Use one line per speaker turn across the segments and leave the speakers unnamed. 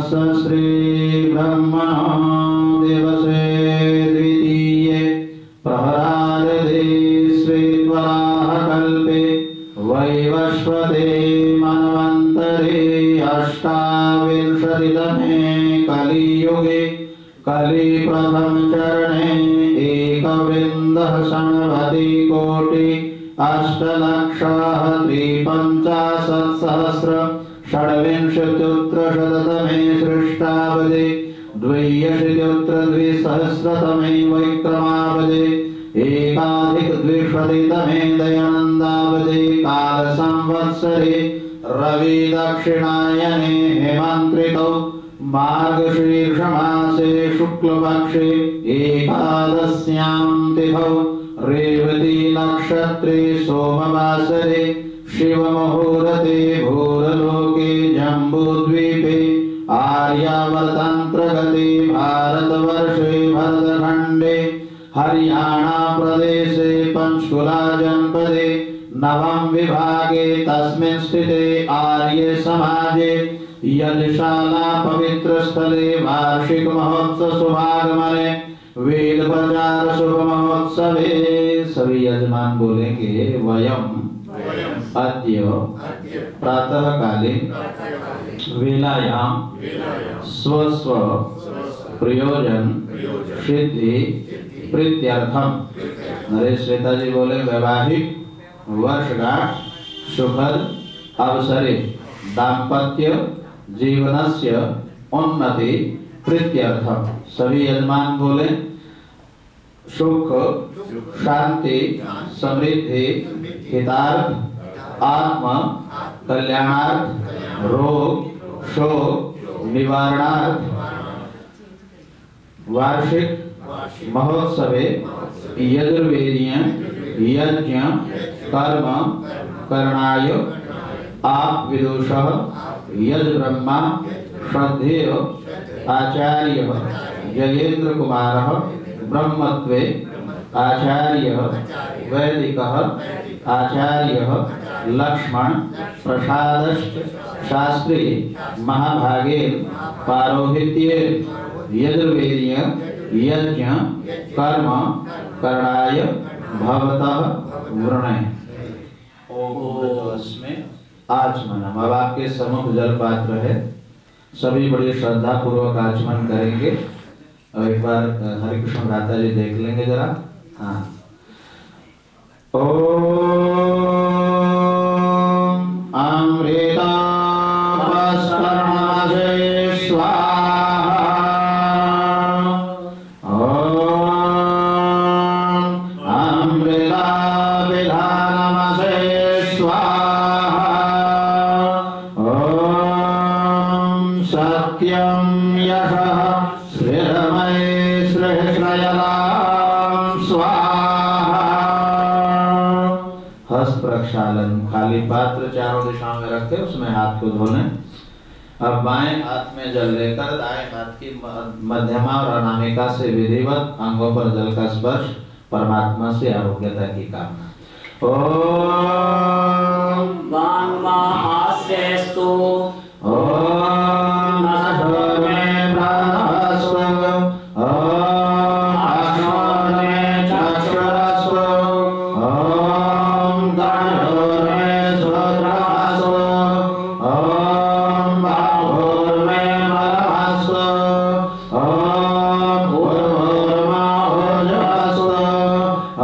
श्री ब्रह्मणो दिवसे द्वितीये प्रहरादे श्रीत्वराह कल्पे वैवस्वते मन्वन्तरे अष्टाविंशतितमे कलियुगे कलि प्रथम चरणे एकविंदः षण्वति कोटि अष्टलक्षः त्रिपञ्चाशत्सहस्र षड्विंशत्युत्तरशततमे सृष्टावदे द्व्यशीत्युत्तरद्विसहस्रतमे वैक्रमावदे एकाधिकद्विशतितमे दयानन्दावदे कालसंवत्सरे रवि दक्षिणायने हेमन्त्रितौ मार्गशीर्षमासे शुक्लपक्षे एकादश्यां तिथौ रेवती नक्षत्रे सोमवासरे शिवमुहूर्ते भूरलोके जम्बूद्वीपे आर्यावर्तान्तर्गते भारतवर्षे भरतखण्डे हरियाणा प्रदेशे पंचकुला जनपदे नवम विभागे तस्मिन् स्थिते आर्य समाजे यज्ञशाला पवित्र स्थले वार्षिक महोत्सव शुभागमने वेद प्रचार शुभ महोत्सवे सभी यजमान बोलेंगे वयम अद्य प्रातःकालीन वेलायाम स्व प्रयोजन सिद्धि प्रीत्यर्थम। नरेश श्वेता जी बोले वैवाहिक वर्षगांठ सुखद अवसरे दाम्पत्य जीवनस्य उन्नति प्रीत्यर्थम। सभी यजमान बोले सुख शांति समृद्धि हितार्थ आत्म कल्याणार्थ रोग शोक निवारणार्थ वार्षिक महोत्सवे यजुर्वेदीय यज्ञ कर्म करणाय आप विदुषः यज ब्रह्मा श्रद्धेय आचार्य जयेन्द्र कुमारः ब्रह्मत्वे आचार्य वैदिकः आचार्य लक्ष्मण प्रसादश्च शास्त्री महाभागे पारोहित्ये यजुर्वेदीय यज्ञ कर्म करणाय भवतः वृणय। में आचमनम। अब आपके सम्मुख जल पात्र है, सभी बड़ी श्रद्धा पूर्वक आचमन करेंगे। और एक बार हरे कृष्ण भ्राता जी देख लेंगे जरा। हाँ, ओम अमृता खाली पात्र चारों दिशाओं में रखते उसमें हाथ को धोने। अब बाएं हाथ में जल लेकर दाएं हाथ की मध्यमा और अनामिका से विधिवत अंगों पर जल का स्पर्श परमात्मा से आरोग्यता की कामना। ओम वाङ्महास्यस्तु ओम नभोमे प्राणस्व ओम आश्वाने चक्षुरस्व ओम गणोर्मे स्वरास्व ओम बाहुर्मे मलमस्व ओम भूर्मा ओजस्व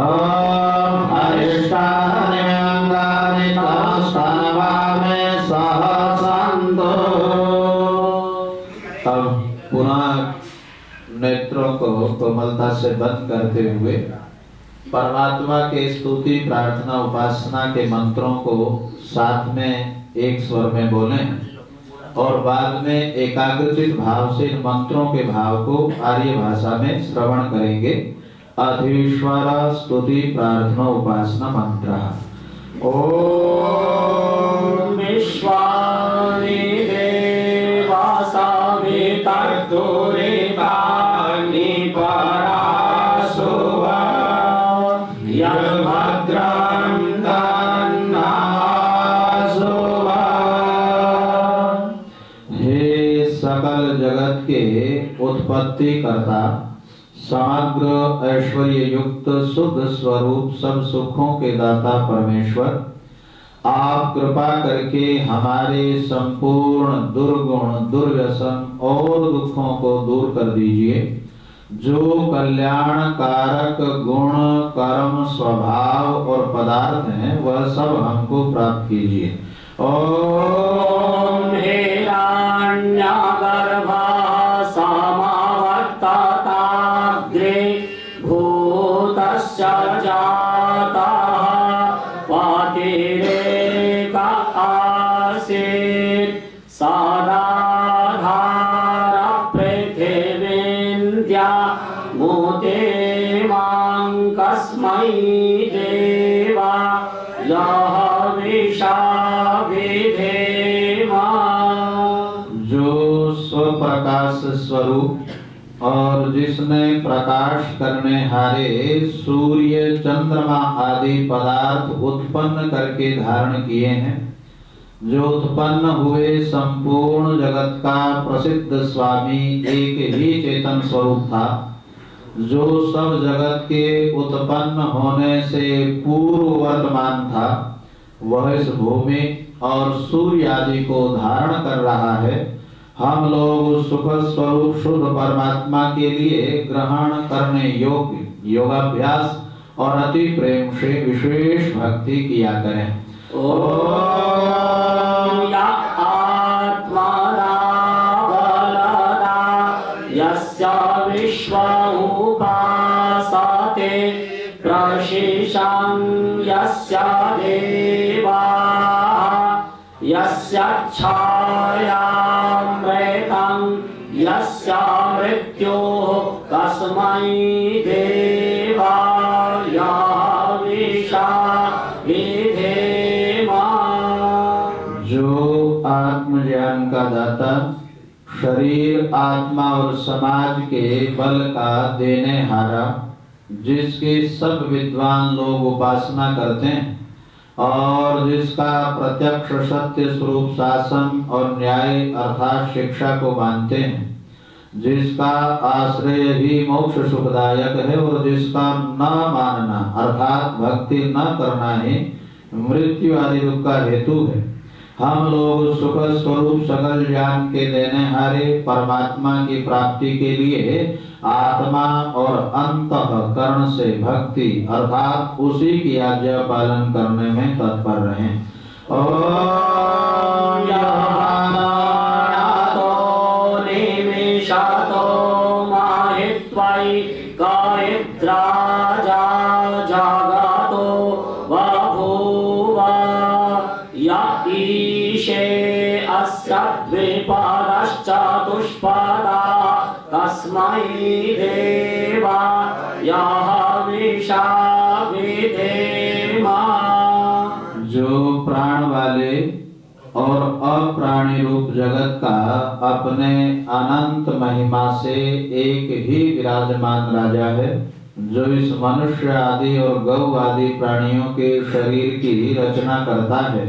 ओम हरिष्ठानि अंगानि तमस्तनवामे सहसन्तो। अब पुनः नेत्रों को कोमलता से बंद करते हुए परमात्मा के स्तुति प्रार्थना उपासना के मंत्रों को साथ में एक स्वर में बोलें और बाद में एकाग्रचित भाव से इन मंत्रों के भाव को आर्य भाषा में श्रवण करेंगे। अधीश्वर स्तुति प्रार्थना उपासना मंत्र। ओम विश्वानि देवासाभितर्दुरे वाणी परासुवा यद्भद्रं दन्नासुवा। हे सकल सकल जगत के उत्पत्ति करता, समग्र ऐश्वर्य युक्त शुद्ध स्वरूप सब सुखों के दाता परमेश्वर, आप कृपा करके हमारे संपूर्ण दुर्गुण, दुर्व्यसन और दुखों को दूर कर दीजिए। जो कल्याण कारक गुण, कर्म, स्वभाव और पदार्थ हैं वह सब हमको प्राप्त कीजिए।
ओम हिरण्यगर्भा समावर्तताग्रे भूतस्य जातः पातिरेक आसीत् सदाधार पृथिवीन्द्या मूते मां कस्मै देवा यः विशा
जो स्वप्रकाश स्वरूप और जिसने प्रकाश करने हारे सूर्य, चंद्रमा आदि पदार्थ उत्पन्न करके धारण किए हैं, जो उत्पन्न हुए संपूर्ण जगत का प्रसिद्ध स्वामी एक ही चेतन स्वरूप था, जो सब जगत के उत्पन्न होने से पूर्व वर्तमान था, वह इस भूमि और सूर्य आदि को धारण कर रहा है। हम लोग सुख स्वरूप शुद्ध परमात्मा के लिए ग्रहण करने योग्य योगाभ्यास और अति प्रेम से विशेष भक्ति किया करें।
ओम या आत्मना बलदा यस्य विश्व उपासते प्रशिशं यस्य देवा यस्य छायामृतं यस्य मृत्युः कस्मै देवाय विशा विधेमा।
जो आत्मज्ञान का दाता, शरीर, आत्मा और समाज के बल का देने हारा, जिसके सब विद्वान लोग उपासना करते हैं और जिसका प्रत्यक्ष सत्य स्वरूप शासन और न्याय अर्थात शिक्षा को मानते हैं, जिसका आश्रय ही मोक्ष सुखदायक है और जिसका न मानना अर्थात भक्ति न करना ही मृत्यु आदि दुख का हेतु है, हम लोग सुख स्वरूप सकल ज्ञान के देने हारे परमात्मा की प्राप्ति के लिए आत्मा और अंतःकरण से भक्ति अर्थात उसी की आज्ञा पालन करने में तत्पर रहें। ओम
यहानातो निमिषातो माहित्वै गायत्रा जागतो बभूव या ईशे अस्य द्विपादश्चतुष्पदा तस्मै देवाय विशा विधेमा।
जो प्राण वाले और अप्राणी रूप जगत का अपने अनंत महिमा से एक ही विराजमान राजा है, जो इस मनुष्य आदि और गौ आदि प्राणियों के शरीर की रचना करता है,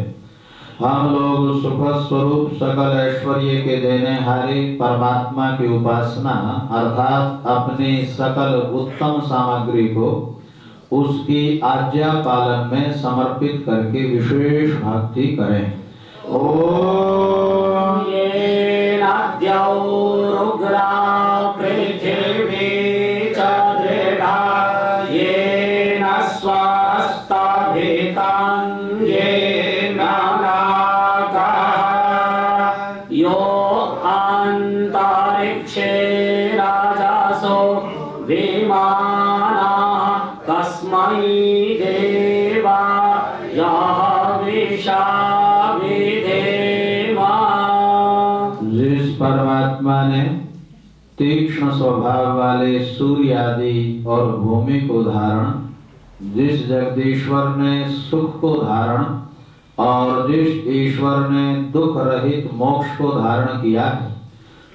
हम लोग सुख स्वरूप सकल ऐश्वर्य के देने हारे परमात्मा की उपासना अर्थात अपनी सकल उत्तम सामग्री को उसकी आज्ञा पालन में समर्पित करके विशेष भक्ति करें। ओम
येन द्यौरुग्रा पृथिवी च दृढा येन स्वस्ताभितां येन नागाः यो अन्तरिक्षे राजसो विमानाः कस्मै देवाय विशा विधेमा।
जिस परमात्मा ने तीक्ष्ण स्वभाव वाले सूर्य आदि और भूमि को धारण, जिस जगदीश्वर ने सुख को धारण और जिस ईश्वर ने दुख रहित मोक्ष को धारण किया है,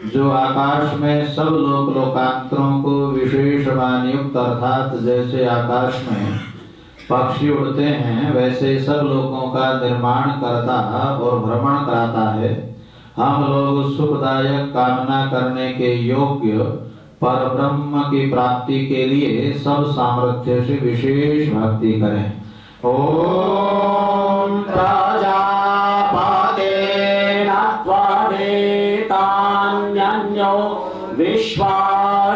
जो आकाश में सब लोक लोकांतरों को विशेषमान युक्त अर्थात जैसे आकाश में पक्षी उड़ते हैं वैसे सब लोगों का निर्माण करता और भ्रमण कराता है, हम लोग सुखदायक कामना करने के योग्य पर ब्रह्म की प्राप्ति के लिए सब सामर्थ्य से विशेष भक्ति करें। ओम
प्रजापतेन त्वदेतान्यन्यो विश्वा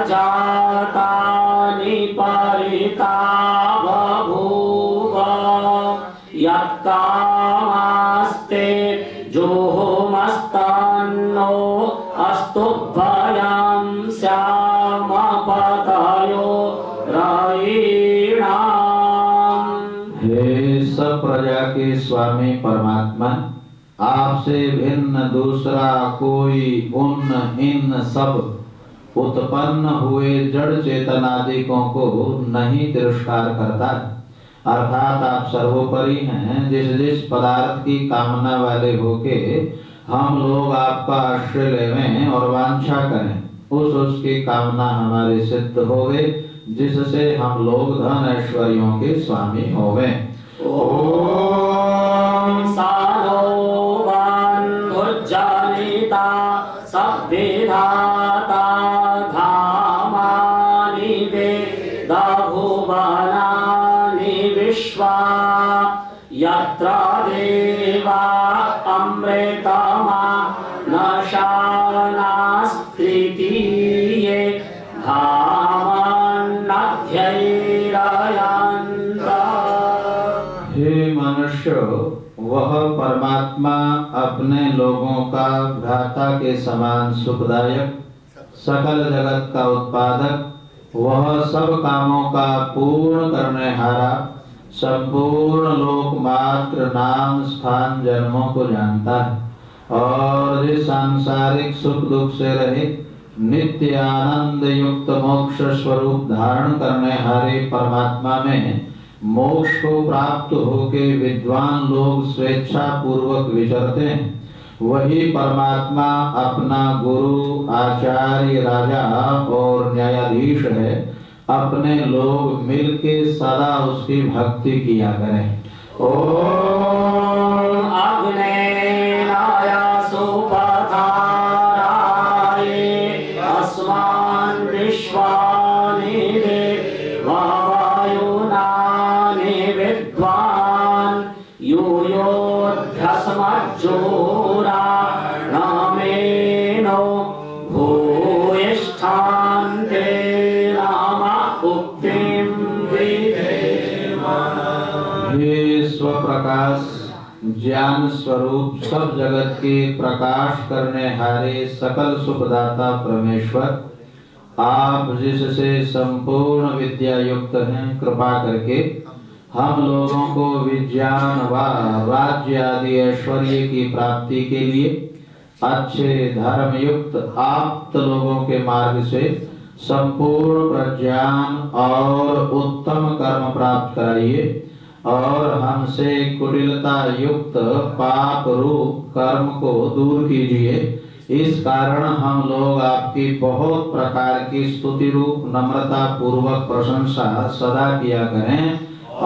जातानि परिता बभूव यत्कामास्ते जोहोमस्तन्नो अस्तुभ्यं श्यामपतयो रयिणाम्।
हे सब प्रजा के स्वामी परमात्मा, आपसे भिन्न दूसरा कोई उन इन सब उत्पन्न हुए जड़ चेतनादिकों को नहीं तिरस्कार करता। अर्थात आप सर्वोपरि हैं। जिस पदार्थ की कामना वाले होके हम लोग आपका आश्रय लेवें और वांछा करें, उसकी कामना हमारे सिद्ध होवे, जिससे हम लोग धन ऐश्वर्यों के स्वामी होवे।
ओम सानो बन्धुर्जनिता सभ्यधाता धामानि वेदभुवनानि विश्वा यत्र देवा अमृतमा नशानास्त्रितीये धामान्नध्यैरयन्त।
हे मनुष्य, वह परमात्मा अपने लोगों का भ्राता के समान सुखदायक, सकल जगत का उत्पादक, वह सब कामों का पूर्ण करने हारा, संपूर्ण लोक मात्र नाम स्थान जन्मों को जानता है और जिस सांसारिक सुख दुख से रहित नित्य आनंद युक्त मोक्ष स्वरूप धारण करने हारे परमात्मा में मोक्ष को प्राप्त होके विद्वान लोग स्वेच्छा पूर्वक विचरते हैं, वही परमात्मा अपना गुरु, आचार्य, राजा और न्यायाधीश है। अपने लोग मिलके सदा उसकी भक्ति किया करें।
ओम अग्नेनाय सुपथाराय अस्मान् विश्वानि देवायुनानि विद्वान् यूयोऽध्यस्मज्जोरा नमेनो भूयिष्ठान्ते राम उक्तिं
हे स्वप्रकाश ज्ञान स्वरूप सब जगत के प्रकाश करने हारे सकल सुखदाता परमेश्वर, आप जिससे संपूर्ण विद्या युक्त हैं, कृपा करके हम लोगों को विज्ञान व राज्य आदि ऐश्वर्य की प्राप्ति के लिए अच्छे धर्म युक्त आप्त लोगों के मार्ग से संपूर्ण प्रज्ञान और उत्तम कर्म प्राप्त कराइए और हमसे कुटिलता युक्त पाप रूप कर्म को दूर कीजिए। इस कारण हम लोग आपकी बहुत प्रकार की स्तुति रूप नम्रता पूर्वक प्रशंसा सदा किया करें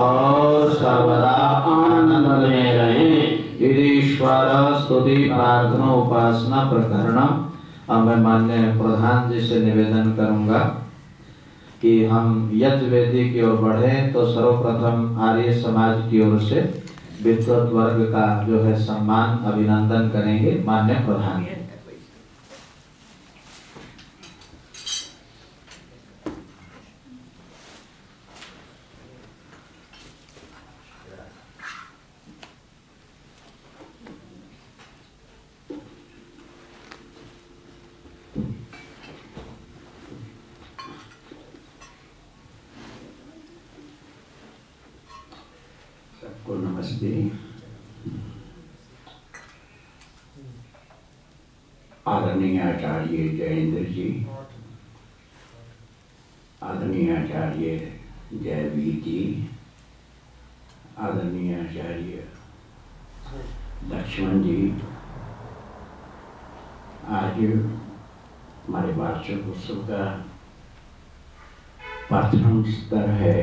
और सर्वदा आनंद में रहें। ईश्वर स्तुति प्रार्थना उपासना प्रकरणम। अब मैं माननीय प्रधान जी से निवेदन करूंगा कि हम यज्ञवेदी की ओर बढ़े तो सर्वप्रथम आर्य समाज की ओर से विद्वत वर्ग का जो है सम्मान अभिनंदन करेंगे। माननीय प्रधान।
सबको नमस्ते। आदरणीय आचार्य जयेंद्र जी, आदरणीय आचार्य जयवीर जी, आदरणीय आचार्य लक्ष्मण जी, आज हमारे वार्षिक उत्सव का प्रथम स्तर है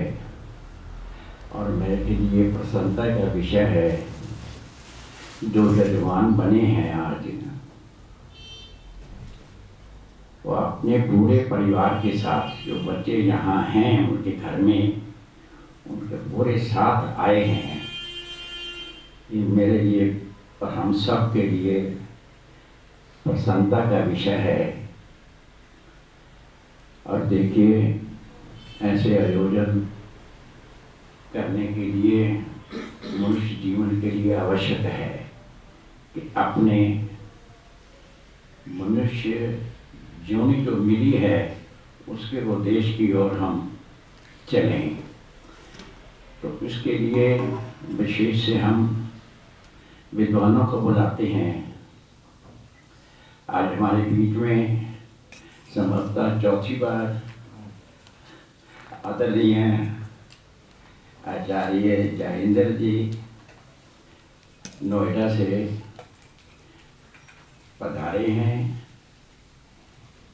और मेरे लिए प्रसन्नता का विषय है जो यजमान बने हैं आज अपने पूरे परिवार के साथ, जो बच्चे यहाँ हैं उनके घर में, उनके पूरे साथ आए हैं। ये मेरे लिए और हम सब के लिए प्रसन्नता का विषय है। और देखिए, ऐसे आयोजन करने के लिए मनुष्य जीवन के लिए आवश्यक है कि अपने मनुष्य जीवनी जो मिली है उसके उद्देश्य की ओर हम चलें। तो इसके लिए विशेष से हम विद्वानों को बुलाते हैं। आज हमारे बीच में संभवतः चौथी बार आदरणीय आचार्य जयेंद्र जी नोएडा से पधारे हैं।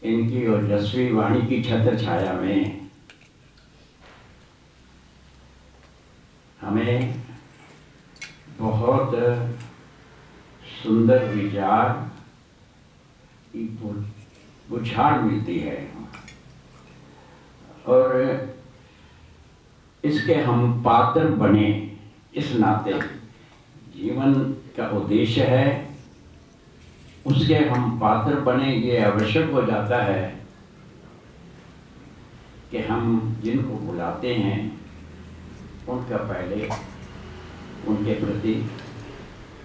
इनकी ओजस्वी वाणी की छत्र छाया में हमें बहुत सुंदर विचार की बुझार मिलती है और इसके हम पात्र बने। इस नाते जीवन का उद्देश्य है, उसके हम पात्र बने। ये आवश्यक हो जाता है कि हम जिनको बुलाते हैं उनका पहले उनके प्रति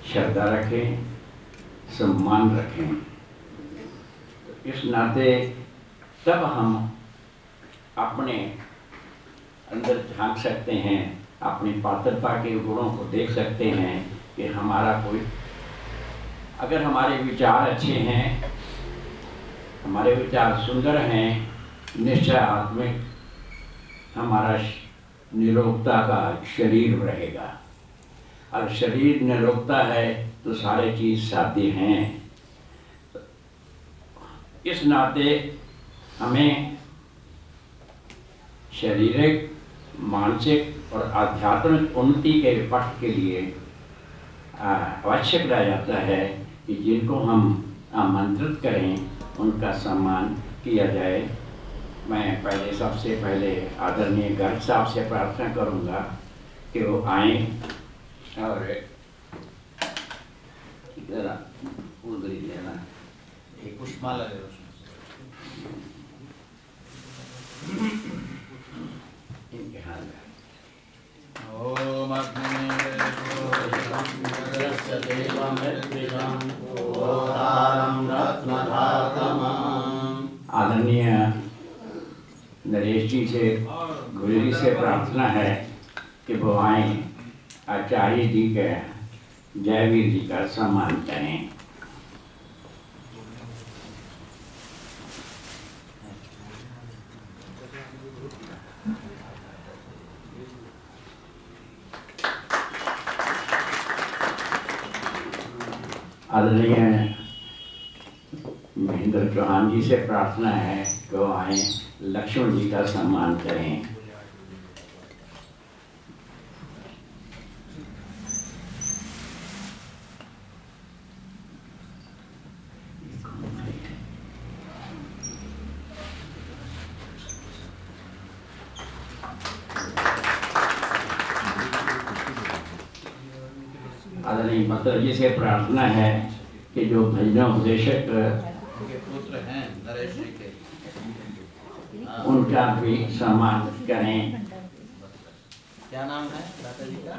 श्रद्धा रखें, सम्मान रखें। तो इस नाते तब हम अपने अंदर झांक सकते हैं, अपनी पात्रता के गुणों को देख सकते हैं कि हमारा कोई, अगर हमारे विचार अच्छे हैं, हमारे विचार सुंदर हैं, निश्चय आत्मिक हमारा निरोगता का शरीर रहेगा। और शरीर निरोगता है तो सारे चीज़ साध्य हैं। इस नाते हमें शारीरिक, मानसिक और आध्यात्मिक उन्नति के पक्ष के लिए आवश्यक रह जाता है कि जिनको हम आमंत्रित करें उनका सम्मान किया जाए। मैं सबसे पहले आदरणीय गर्ग साहब से प्रार्थना करूंगा कि वो आएँ और जरा फूलगरी लेना,
एक पुष्पमाला ले लो।
इनके हाथ में।
ओम
आदरणीय नरेश जी से, गुरु जी से प्रार्थना है कि वो आए, आचार्य जी के जयवीर जी का सम्मान करें। आदरणीय महेंद्र चौहान जी से प्रार्थना है कि वो आए, लक्ष्मण जी का सम्मान करें। आदरणीय मतलब जी से प्रार्थना है कि जो भजनोपदेशक
पुत्र हैं नरेश जी के,
उनका भी सम्मान करें।
क्या नाम है दादा जी का?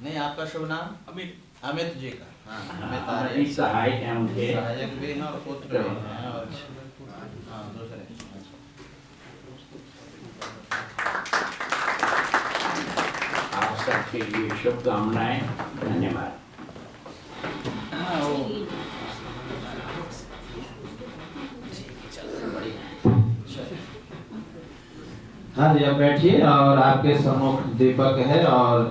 नहीं, आपका शुभ नाम? अमित जी का। हाँ, अमित आ रहे हैं।
सहायक हैं उनके,
सहायक भी हैं और पुत्र भी हैं। और हाँ, दूसरे
आप सबके लिए शुभकामनाएं। धन्यवाद।
हाँ जी, अब बैठिए और आपके सम्मुख दीपक है और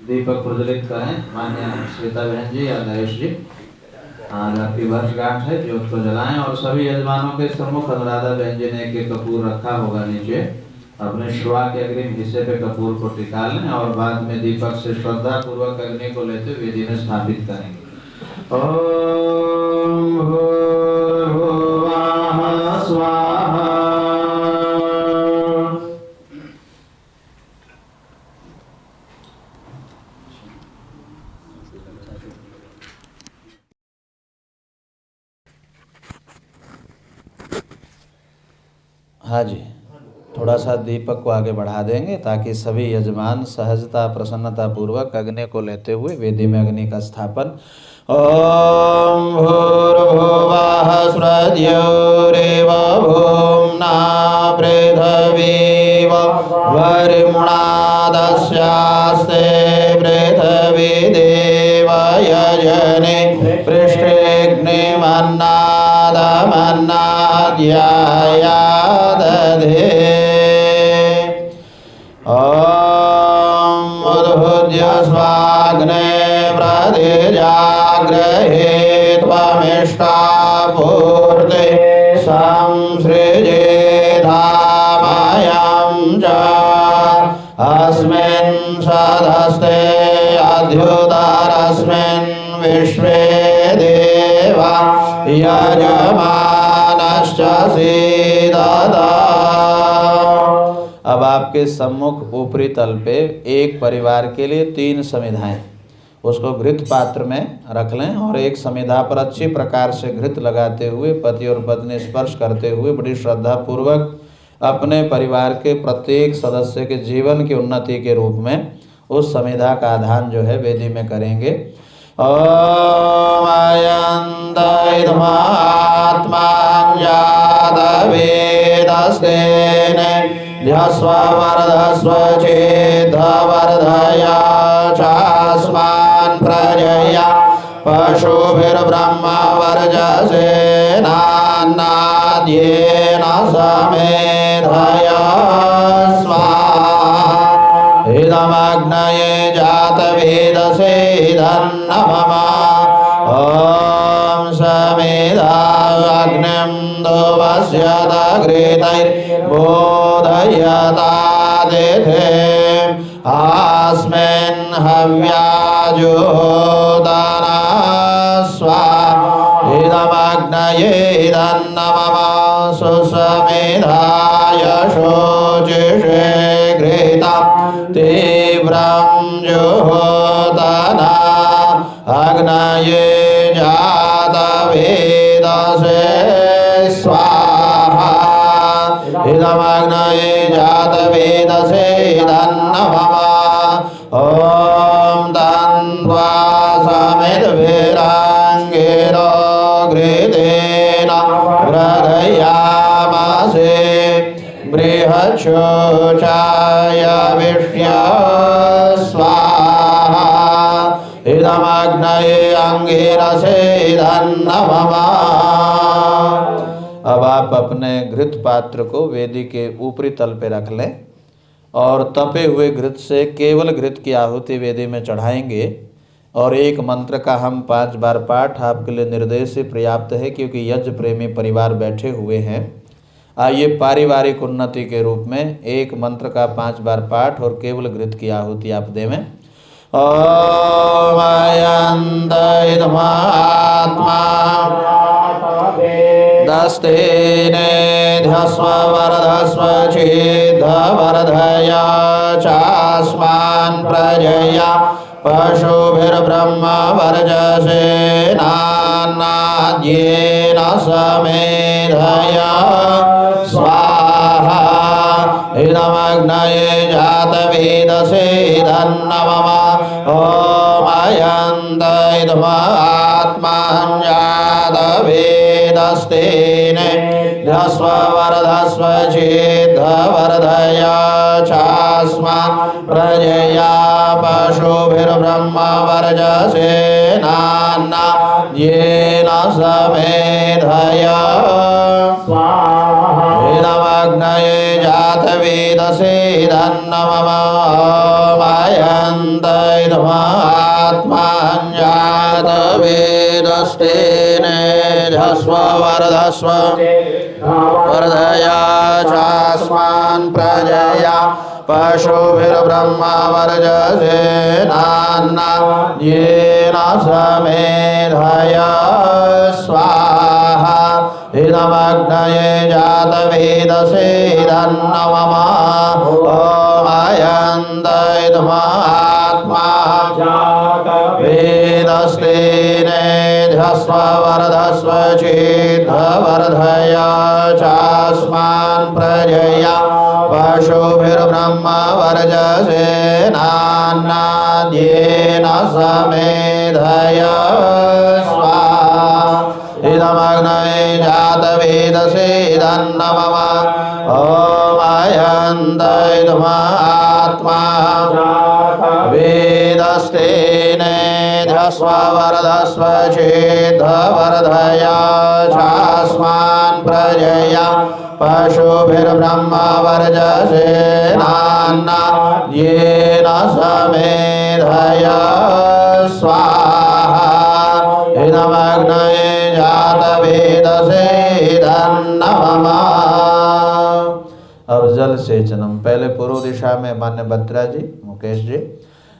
दीपक प्रज्वलित करें माननीय श्वेता बहन जी या नरेश जी। आज आपकी वर्षगांठ है, ज्योत को जलाएं और सभी यजमानों के सम्मुख अनुराधा बहन जी ने एक कपूर रखा होगा नीचे, अपने श्वा के अग्रिम हिस्से पे कपूर को टिका लें और बाद में दीपक से श्रद्धा पूर्वक अग्नि को लेते हुए वेदी में स्थापित करेंगे। ओम भूर्भुवः हाँ जी, थोड़ा सा दीपक को आगे बढ़ा देंगे ताकि सभी यजमान सहजता प्रसन्नता पूर्वक अग्नि को लेते हुए वेदी में अग्नि का स्थापन। ओम भूर्भुवः स्वस्तिर्देवो भूम्ना पृथिवी वरुणादस्यास्ते पृथिवी देवयजने पृष्ठेऽग्निमन्नादमन्नाद्यायादधे। ॐ उद्भुज्य स्वाग्ने प्रतिजाग्रहे त्वमिष्टापूर्ते संसृजेधामयं च अस्मिन् सदस्ते अध्युतरस्मिन् विश्वे देवा यजमानश्च सीदता। अब आपके सम्मुख ऊपरी तल पे एक परिवार के लिए 3 समिधाएं, उसको घृत पात्र में रख लें और एक समिधा पर अच्छी प्रकार से घृत लगाते हुए पति और पत्नी स्पर्श करते हुए बड़ी श्रद्धा पूर्वक अपने परिवार के प्रत्येक सदस्य के जीवन की उन्नति के रूप में उस समिधा का आधान जो है वेदी में करेंगे। ओम अयंत इदमात्मान जातवेदस्तेन ध्यस्व वरदस्व चेद वर्धया चास्मान् प्रजया पशुभिर्ब्रह्म वर्जसेनान्नाद्येन समेधया स्वाहा। इदमग्नये जातवेदसे इदन्नमम। ॐ समेधाग्निं धूमस्यदघृतैर्बोधयतातिथिम् अस्मिन् हव्याजुहोदना स्वाहा। इदमग्नये इदन्नमम। सुसमेधाय शोचिषे घृतं तीव्रं जुहोदना अग्नये जातवेदसे स्वाहा। इदमग्नये जातवेदसे इदन्नमम। ॐ तन्त्वा समिद्भिरङ्गिरो घृतेन वर्धयामसे बृहच्छोचाय विष्य स्वाहा। इदमग्नये अंगिरसे इदन्नमम। अब आप अपने घृत पात्र को वेदी के ऊपरी तल पे रख लें और तपे हुए घृत से केवल घृत की आहुति वेदी में चढ़ाएंगे और एक मंत्र का हम 5 बार पाठ आपके लिए निर्देश से पर्याप्त है क्योंकि यज्ञ प्रेमी परिवार बैठे हुए हैं। आइए पारिवारिक उन्नति के रूप में एक मंत्र का 5 बार पाठ और केवल घृत की आहुति आप देवें। ओम अयंत इदमात्मा दस्तेने ध्यस्व वरदस्व चेद वर्धया चास्मान् प्रजया पशुभिर्ब्रह्म वर्जसेनान्नाद्येन समेधया स्वाहा। इदमग्नये जातवेदसे इदन्नमम। ॐ अयंत इदमात्मान जातवेदस्तेन ध्यस्व वरदस्व चेद वर्धया चास्मान् प्रजया पशुभिर्ब्रह्म वर्जसेनान्नाद्येन समेधया स्वाहा। इदमग्नये जातवेदसे इदन्नमम। ॐ अयंत इदमात्मान जातवेदस्तेन ध्यस्व वरदस्व वर्धया चास्मान् प्रजया पशुभिर्ब्रह्म वर्जसेनान्नाद्येन समेधया स्वाहा। इदमग्नये जातवेदसे इदन्नमम। ॐ अयंत इदमात्मा जातवेदस्तेन
ध्यस्व वरदस्व चेद्धवर्धय चास्मान् प्रजया पशुभिर्ब्रह्म वर्जसेनान्नाद्येन समेधय स्वाहा इदमग्नये जातवेदसे इदन्न मम ओमयन्त इदमात्मा वेदस्तेनेध्यस्व वरदस्व चेद्धवर्धय चास्मान् प्रजया पशुभिर्ब्रह्म वर्जसेनान्नाद्येन समेधय स्वाहा इदमग्नये जातवेदसे इदन्न मम। अब जल सेचनम। पहले पूर्व दिशा में मान्य बत्रा जी, मुकेश जी,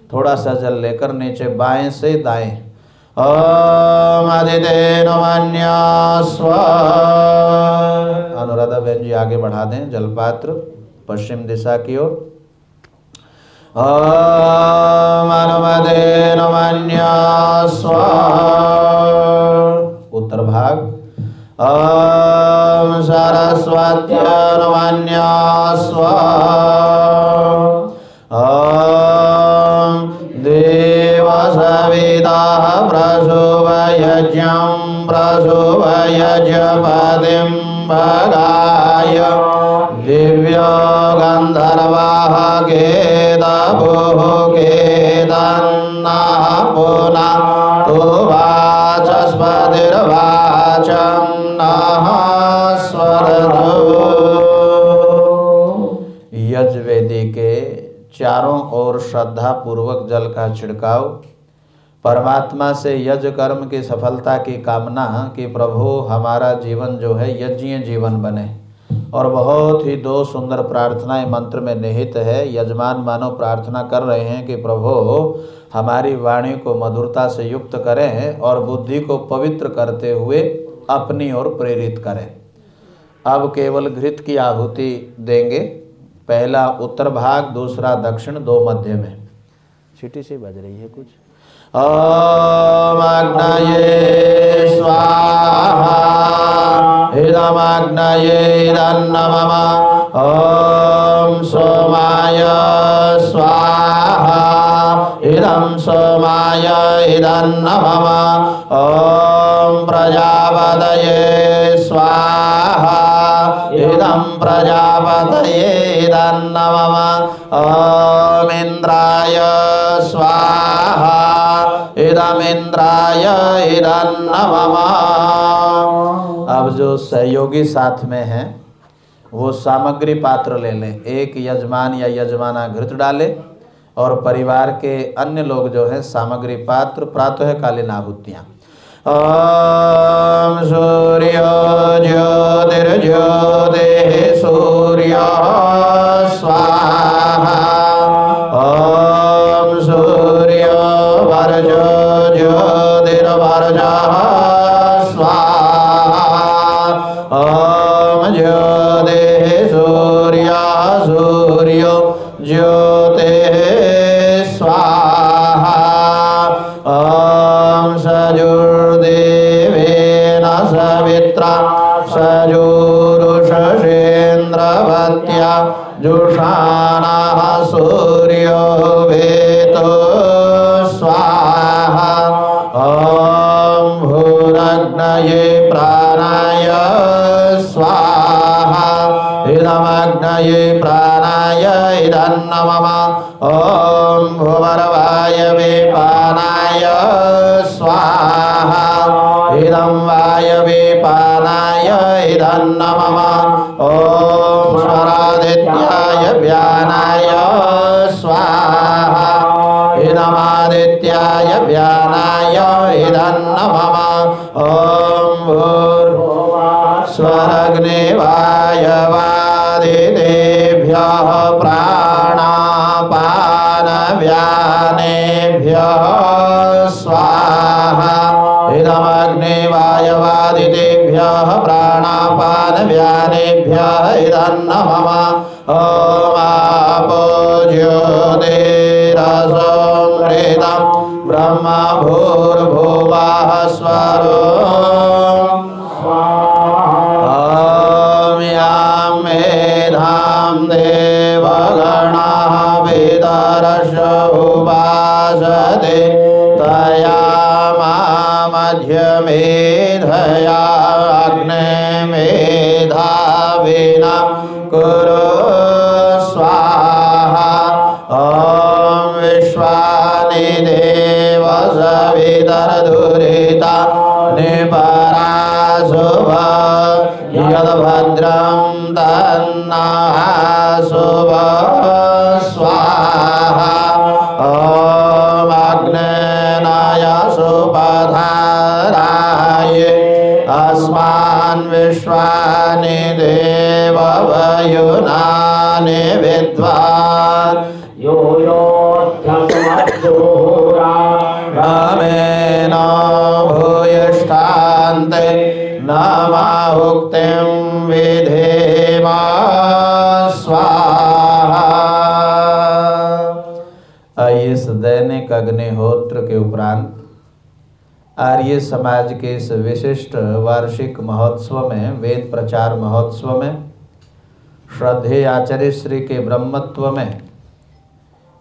थोड़ा सा जल लेकर नीचे बाएं से दाएं। ओम आदितेन मन्यास्व। अनुराधा बहन जी आगे बढ़ा दें जलपात्र पश्चिम दिशा की ओर। ओम अनुमतेन मन्यास्व उत्तर भाग। ओम सरस्वत्यन मन्यास्व। ओम देवसवितः प्रसूवयज्ञं प्रसूवयजपतिं भगाय दिव्यो गन्धर्वाः केतभुः केतन्नः पुनः तु वाचस्पतिर्वाचं नः स्वरधु। यज्ञवेदी के चारों ओर श्रद्धा पूर्वक जल का छिड़काव, परमात्मा से यज्ञ कर्म की सफलता की कामना कि प्रभु हमारा जीवन जो है यज्ञीय जीवन बने। और बहुत ही दो सुंदर प्रार्थनाएं मंत्र में निहित है। यजमान मानो प्रार्थना कर रहे हैं कि प्रभु हमारी वाणी को मधुरता से युक्त करें और बुद्धि को पवित्र करते हुए अपनी ओर प्रेरित करें। अब केवल घृत की आहुति देंगे। पहला उत्तर भाग, दूसरा दक्षिण, दो मध्य में। सीटी से बज रही है कुछ। ओम अग्नये स्वाहा इदमग्नये इदन्न मम। ओम सोमाय स्वाहा इदं सोमाय इदन्न मम। ओम प्रजापतये स्वाहा इदं प्रजापतये इदन्न मम। ओम इंद्राय स्वाहा इदमिंद्राय इदन्न मम। अब जो सहयोगी साथ में हैं वो सामग्री पात्र ले लें। एक यजमान या यजमाना घृत डाले और परिवार के अन्य लोग जो हैं सामग्री पात्र, प्रातःकालीन आहुतियाँ। ओम सूर्यो ज्योतिर्ज्योतिः सूर्यो स्वाहा। ओम सूर्यो वर्जो ज्योतिर्वर्जः स्वाहा। ओम ज्योतिः सूर्यो सूर्यो ज्योतिः स्वाहा। ओम सजुर्देवेन सवित्रा सजुरुषसेन्द्रवत्या जुषाणः सूर्यो वेतो स्वाहा। ओम भूरग्नये प्राणाय स्वाहा इदमग्नये प्राणाय इदन्न मम। ओम भुवर्वायवे पानाय स्वाहा इदं वायवे पानाय इदन्न मम। ओम स्वरादित्याय व्यानाय स्वाहा इदमादित्याय व्यानाय इदन्न मम। ओम भूर्भुवस्वरग्ने वायवादितेभ्यः प्राणापानव्यानेभ्यः स्वाहा इदमग्ने वायवादितेभ्यः प्राणापानव्यानेभ्यः इदन्न मम। ओम आपो ज्योतिरग्निर्वायुः समृतं ब्रह्म भूर्भुवः स्वरो ॐ यां मेधां देवगणाः विदर्श उपासते तयामामध्यमेधया अग्निमेधाविना कुरु स्वाहा ॐ विश्वानि देव सवितर्दुरिता निपराशुभ यद्भद्रं तन्नःशुभ स्वाहा ॐ अग्नेनाय सुपधाराय अस्मान् विश्वानि देववयुनानि विद्वान्
यो योऽध्यसमज्जोरा
रामेण भूयिष्ठान्ते नमोक्तिं विधेम स्वाहा। इस दैनिक अग्निहोत्र के उपरांत आर्य समाज के इस विशिष्ट वार्षिक महोत्सव में, वेद प्रचार महोत्सव में, श्रद्धेय आचार्य श्री के ब्रह्मत्व में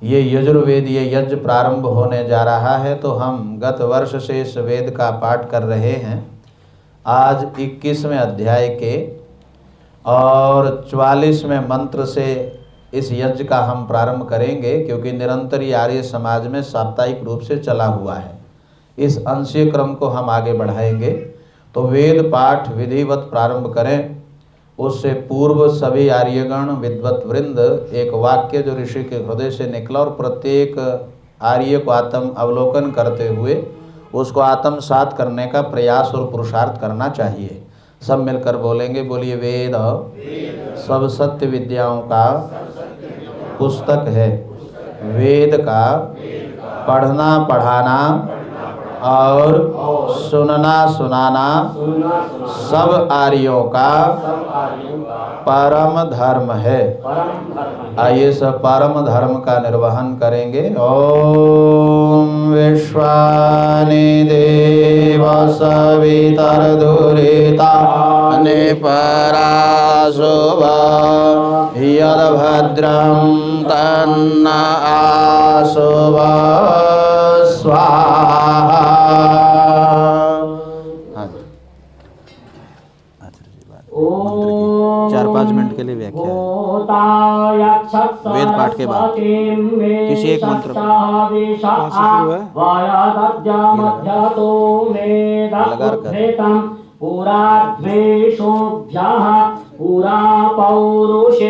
ये यजुर्वेदीय यज्ञ प्रारंभ होने जा रहा है। तो हम गत वर्ष से इस वेद का पाठ कर रहे हैं। आज 21वें अध्याय के और 44वें मंत्र से इस यज्ञ का हम प्रारंभ करेंगे, क्योंकि निरंतर ये आर्य समाज में साप्ताहिक रूप से चला हुआ है। इस अंशीय क्रम को हम आगे बढ़ाएंगे। तो वेद पाठ विधिवत प्रारंभ करें। उससे पूर्व सभी आर्यगण विद्वत वृंद एक वाक्य जो ऋषि के हृदय से निकला और प्रत्येक आर्य को आत्म अवलोकन करते हुए उसको आत्मसात करने का प्रयास और पुरुषार्थ करना चाहिए। सब मिलकर बोलेंगे, बोलिए वेद सब सत्य विद्याओं का पुस्तक है। वेद का पढ़ना पढ़ाना और सुनना सुनाना सब आर्यों का परम धर्म है। आइए सब परम धर्म का निर्वहन करेंगे। ओम विश्वानि देव सवितर्दुरिता निपराशुभ यद्भद्रं तन्न आशुभ स्वाहा। 4-5 मिनट के लिए व्याख्या है। वेद पाठ के बाद किसी एक मंत्र
पुराद्वेषोभ्यः पुरा पौरुषेयाग्रेवो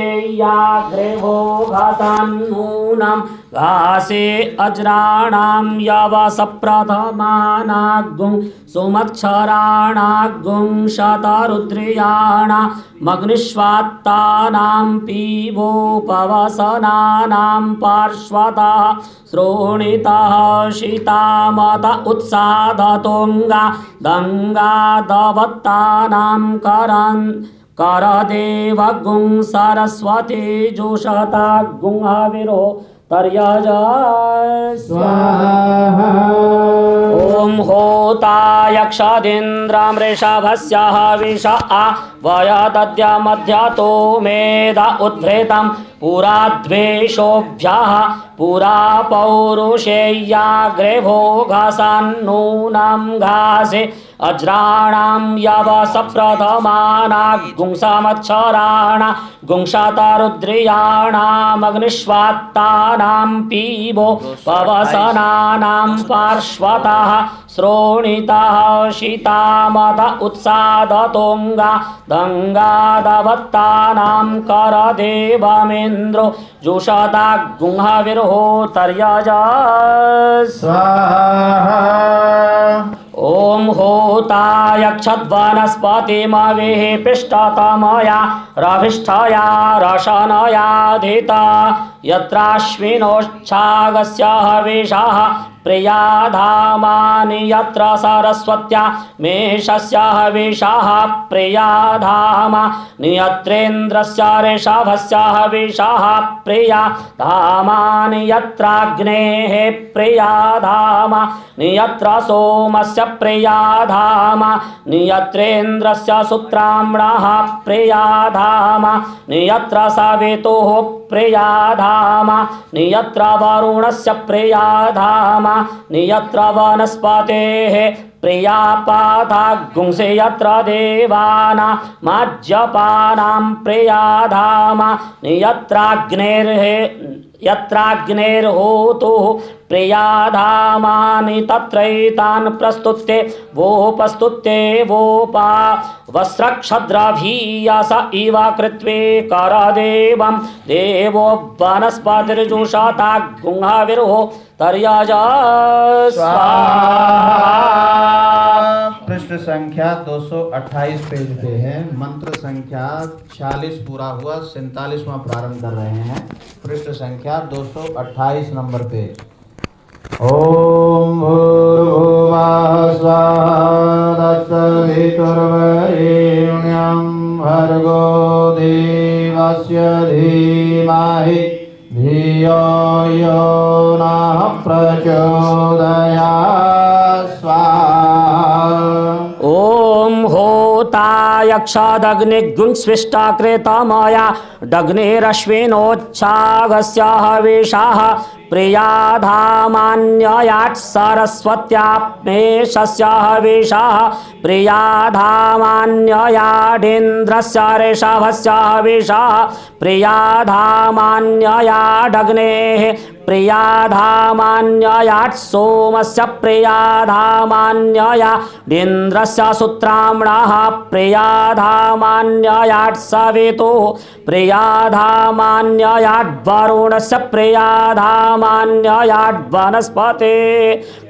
घातान्नूनं घासे अज्राणां यवसप्रथमानाग्गुं सुमच्छराणाग्गुं शतरुद्रियाणां मग्निष्वात्तानां पीवोपवसनानां पार्श्वतः श्रोणितः शीतामत उत्सादतोङ्गा दङ्गादवत्तानां करदेवगुं सरस्वती जुषतागुं हविरो तर्यज स्वाहा। ॐ होतायक्षदिन्द्रमृषभस्य हविष आ वयदद्यमध्यतो मेद उद्भृतं पुराद्वेषोभ्यः पुरा पौरुषेयाग्रेभो घासान्नूनं घासे अज्राणां यवसप्रथमानाग्गुंसमच्छराणा गुंशतरुद्रियाणामग्निष्वात्तानां पीवो पवसनानां पार्श्वतः श्रोणितः शीतामत उत्सादतोङ्गा दङ्गादवत्तानां करदेवमेन्द्रो जुषताग्गुंहविर्हो तर्यज स्वाहा। ॐ होतायक्षद्वनस्पतिमविः पिष्टतमया रभिष्ठया रशनयाधिता यत्राश्विनोच्छागस्य हविषः प्रियाधामानि यत्र सरस्वत्या मेषस्य हविषाः प्रियाधामानि यत्रेन्द्रस्य ऋषभस्य हविषाः प्रियाधामानि यत्राग्नेः प्रियाधामानि यत्र सोमस्य प्रियाधामानि यत्रेन्द्रस्य सूत्राम्णः प्रियाधामानि यत्र सवितुः प्रियाधामानि यत्र वरुणस्य प्रियाधामानि यत्र वनस्पतेः प्रियापादागुंसे यत्र देवानां माज्यपानां प्रियाधामानि यत्राग्नेर्होतुः प्रियाधामानि तत्रैतान् प्रस्तुते वोपा वस्त्रक्षद्रभीयस इव कृत्वे करदेवं देवो वनस्पतिर्जुषता गुंहविर्हो तर्यजा स्वाहा।
पृष्ठ संख्या 228 पेज पे है। मंत्र संख्या 46 पूरा हुआ, 47वां प्रारंभ कर रहे हैं। पृष्ठ संख्या 228 नंबर पेज। ओम भूर्भुवः स्वः तत्सवितुर्वरेण्यं भर्गो देवस्य धीमहि धियो यो नः प्रचोदयात् स्वाहा।
ओम होतायक्षादग्निगुंस्विष्टाकृतमया दग्निरश्विनोच्छागस्य हविषाः प्रियाधामान्ययात् सरस्वत्याप्मेशस्य हविषाः प्रियाधामान्ययाडिन्द्रस्य ऋषभस्य हविषाः प्रियाधामान्ययाडग्नेः प्रियाधामान्ययात् सोमस्य प्रियाधामान्ययाडिन्द्रस्य सूत्राम्णः प्रियाधामान्ययात् सवितुः प्रियाधामान्ययात् वरुणस्य प्रियाधामान्ययात् वनस्पते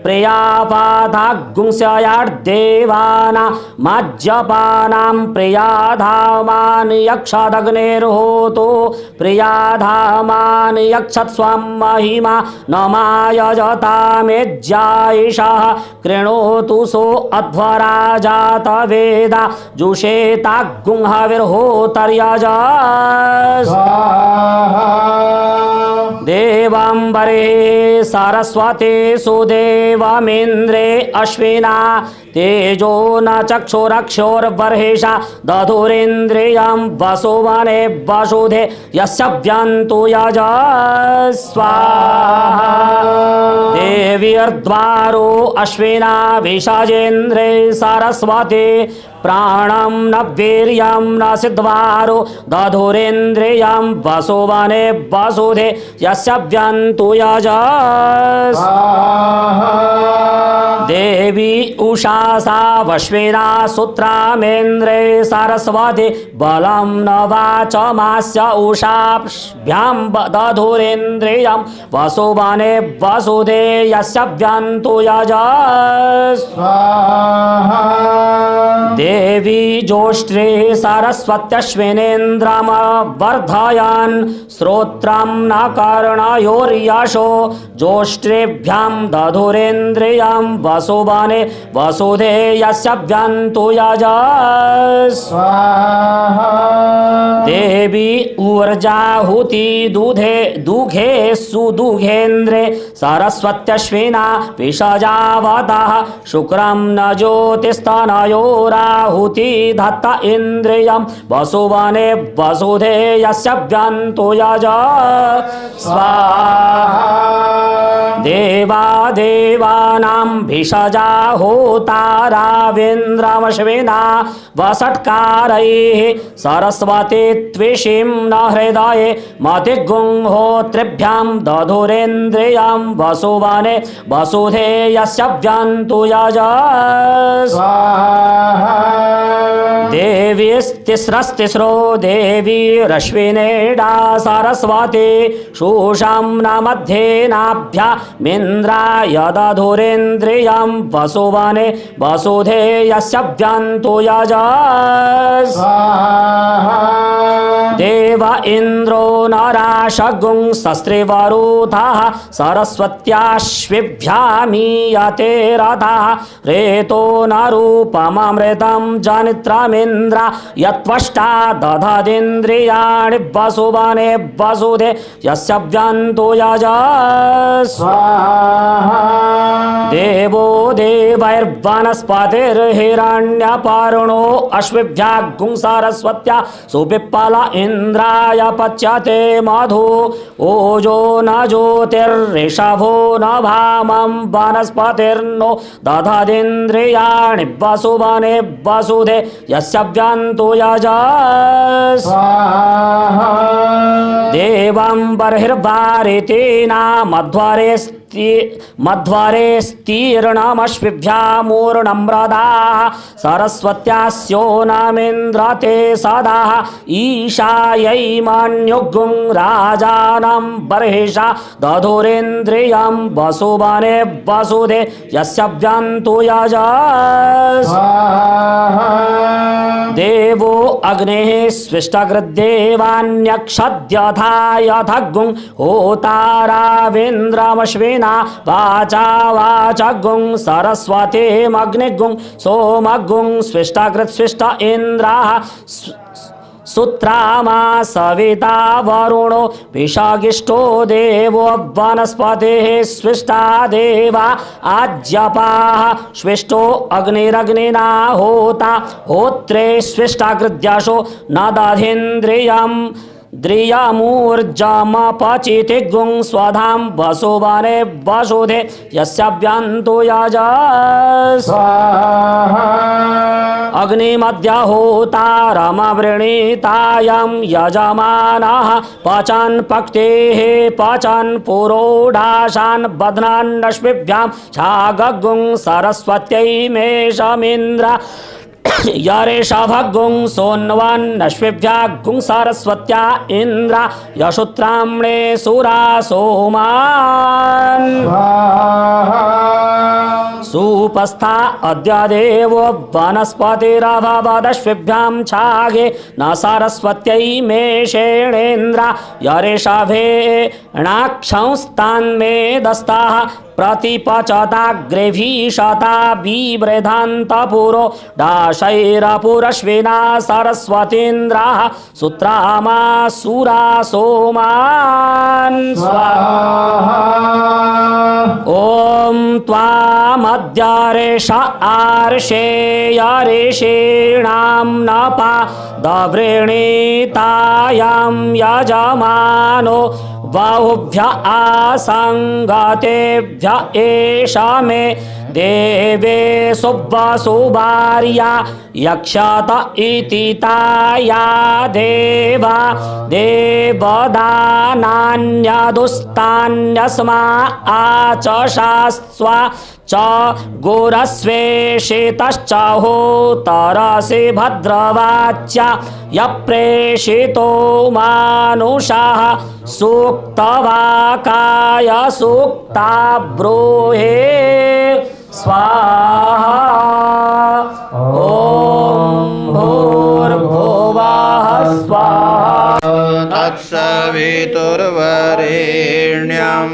प्रियापादागुंस्यात् देवानां माज्यपानां प्रियाधामानि यक्षदग्नेर्होतु प्रियाधामानि यक्षत्स्वं महिमा नमायजतामेज्यायिषः कृणोतु सो अध्वराजात वेदा जुषेतागुंहविर्होतर्यजा देवांबरे सरस्वती सुदेवमिन्द्रे अश्विना तेजो न चक्षुरक्षोर्बर्हिषा दधुरिन्द्रियं वसुवने वसुधे यस्य व्यन्तु यजा स्वाहा। देवीर्द्वारो अश्विना विषजेन्द्रे सरस्वती प्राणं न वीर्यं न सिद्ध्वारो दधुरेन्द्रियं वसुवने वसुधे यस्य व्यन्तु यजा स्वाहा। देवी उषा सा वश्विना सूत्रामेन्द्रे सरस्वती बलं न वाचमास्य उषाभ्यां दधुरेन्द्रियं वसुवने वसुधे यस्य व्यन्तु यजा स्वाहा। देवी ज्योष्ठे सरस्वत्यश्विनेन्द्रमवर्धयन् श्रोत्रं न कर्णयोर्यशो ज्योष्ठेभ्यां दधुरेन्द्रियं वसुवने वसुधे यस्य व्यन्तु यजा स्वाहा। देवी ऊर्जाहुति दुघे सुदुघेन्द्रे सरस्वत्यश्विना विषजावतः शुक्रं न ज्योतिस्तनयोराहुति दत्त इन्द्रियं वसुवने वसुधे यस्य व्यन्तु यजा स्वाहा। देवानां भिषजा होताराविन्द्रमश्विना वषट्कारैः सरस्वती त्विषीं न हृदये मतिगुंहोत्रिभ्यां दधुरेन्द्रियं वसुवने वसुधे यस्य व्यन्तु यजा स्वाहा। देवीस्तिस्रस्तिस्रो देवी रश्विनेडा सरस्वती शूषं न मध्येनाभ्यामिन्द्राय दधुरेन्द्रियं वसुवने वसुधे यस्य व्यन्तु यजा स्वाहा। देव इन्द्रो नराशगुं सस्त्रिवरुथः सरस्वत्याश्विभ्यामीयते रथः रेतो न रूपममृतं जनित्रमिन्द्र यत्वष्टा दधदिन्द्रियाणि वसुवने वसुधे यस्य व्यन्तो यजस् देवो देवैर्वनस्पतिर्हिरण्यपर्णो अश्विभ्यागुं सरस्वत्या सुपिप्पल इन्द्राय पच्यते मधु ओजो न ज्योतिर्ऋषभो न भामं वनस्पतिर्नो दधदिन्द्रियाणि वसुवने वसुधे यस्य व्यन्तो यजस् देवं बर्हिर्वारितेना मध्वरे स्तीर्णमश्विभ्यामूर्णम्रदाः सरस्वत्यास्यो नमिन्द्रते सदा ईशायै मन्युगुं राजानं बर्हिषा दधुरिन्द्रियं वसुवने वसुधे यस्य व्यन्तो यजस् देवो अग्नेः स्विष्टकृद्देवान्यक्षद्यथा यथगुं होताराविन्द्रमश्विना वाचा वाचगुं सरस्वतीमग्निगुं सोमगुं स्विष्टकृत् स्विष्ट इन्द्राः सुत्रामा सविता वरुणो विषगिष्टो देवो वनस्पतिः स्विष्टा देवा आज्यपाः स्विष्टो अग्निरग्निना होता होत्रे स्विष्टाकृद्यशो न दधीन्द्रियं द्रियमूर्जमपचितिगुं स्वधां वसुवने वसुधे यस्य व्यन्तो यजस् अग्निमद्य होतारमवृणीतायं यजमानः पचन् पक्तेः पचन् पुरोडाशान् बध्नान्नश्विभ्यां छागगुं सरस्वत्यै मेषमिन्द्र यरेषभगुं सोन्वन्नश्विभ्यागुं सरस्वत्या इन्द्र यशुत्राम्णे सुरा सोमान् सुपस्था अद्य देवो वनस्पतिरभवदश्विभ्यां छागे न सरस्वत्यै मेषेणेन्द्र यरेषभेणाक्षंस्तान्मेदस्ताः प्रतिपचताग्रेभीषता बिभ्रधन्तपुरो डाशैरपुरश्विना सरस्वतीन्द्राः सुत्रामा सुरा सोमान् ॐ त्वामद्यारेष आर्षेयरेषेणां नपा दवृणीतायां यजमानो बाहुभ्य आसङ्गतेभ्य एष मे देवे सुवसुभार्या यक्षत इति ताया देवा देवदानान्यदुस्तान्यस्मा आचशास्वा च गुरस्वेषितश्च होतरसि भद्रवाच्या यप्रेषितो मानुषः सूक्तवाकाय सूक्ता ब्रूहे स्वाहा ॐ भूर्भुवः स्वाहा
तत्सवितुर्वरेण्यं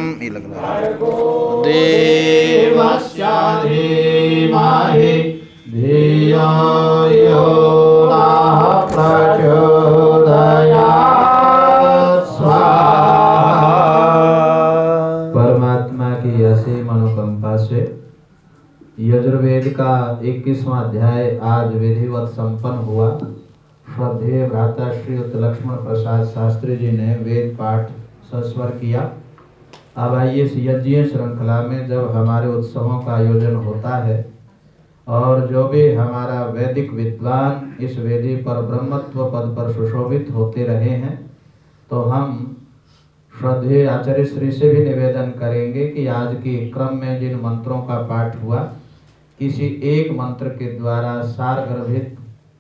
देवस्य धीमहि धियो यो नः प्रचोदयात् स्वाहा। परमात्मा की असीम अनुकंपा से यजुर्वेद का 21वां अध्याय आज विधिवत संपन्न हुआ। श्रद्धेय भ्राता श्रीयुत लक्ष्मण प्रसाद शास्त्री जी ने वेद पाठ सस्वर किया। अब आइए इस यज्ञीय श्रृंखला में जब हमारे उत्सवों का आयोजन होता है और जो भी हमारा वैदिक विद्वान इस वेदी पर ब्रह्मत्व पद पर सुशोभित होते रहे हैं, तो हम श्रद्धेय आचार्य श्री से भी निवेदन करेंगे कि आज के क्रम में जिन मंत्रों का पाठ हुआ, किसी एक मंत्र के द्वारा सारगर्भित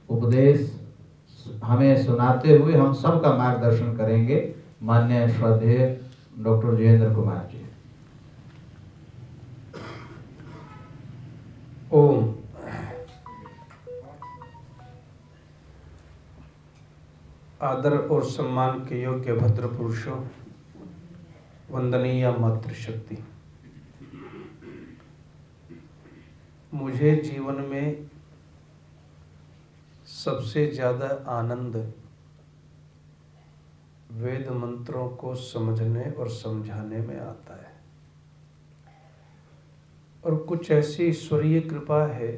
उपदेश हमें सुनाते हुए हम सबका मार्गदर्शन करेंगे। माननीय श्रद्धेय डॉक्टर जयेंद्र कुमार जी।
ओम आदर और सम्मान के योग्य भद्र पुरुषों, वंदनीय मातृशक्ति, मुझे जीवन में सबसे ज़्यादा आनंद वेद मंत्रों को समझने और समझाने में आता है। और कुछ ऐसी ईश्वरीय कृपा है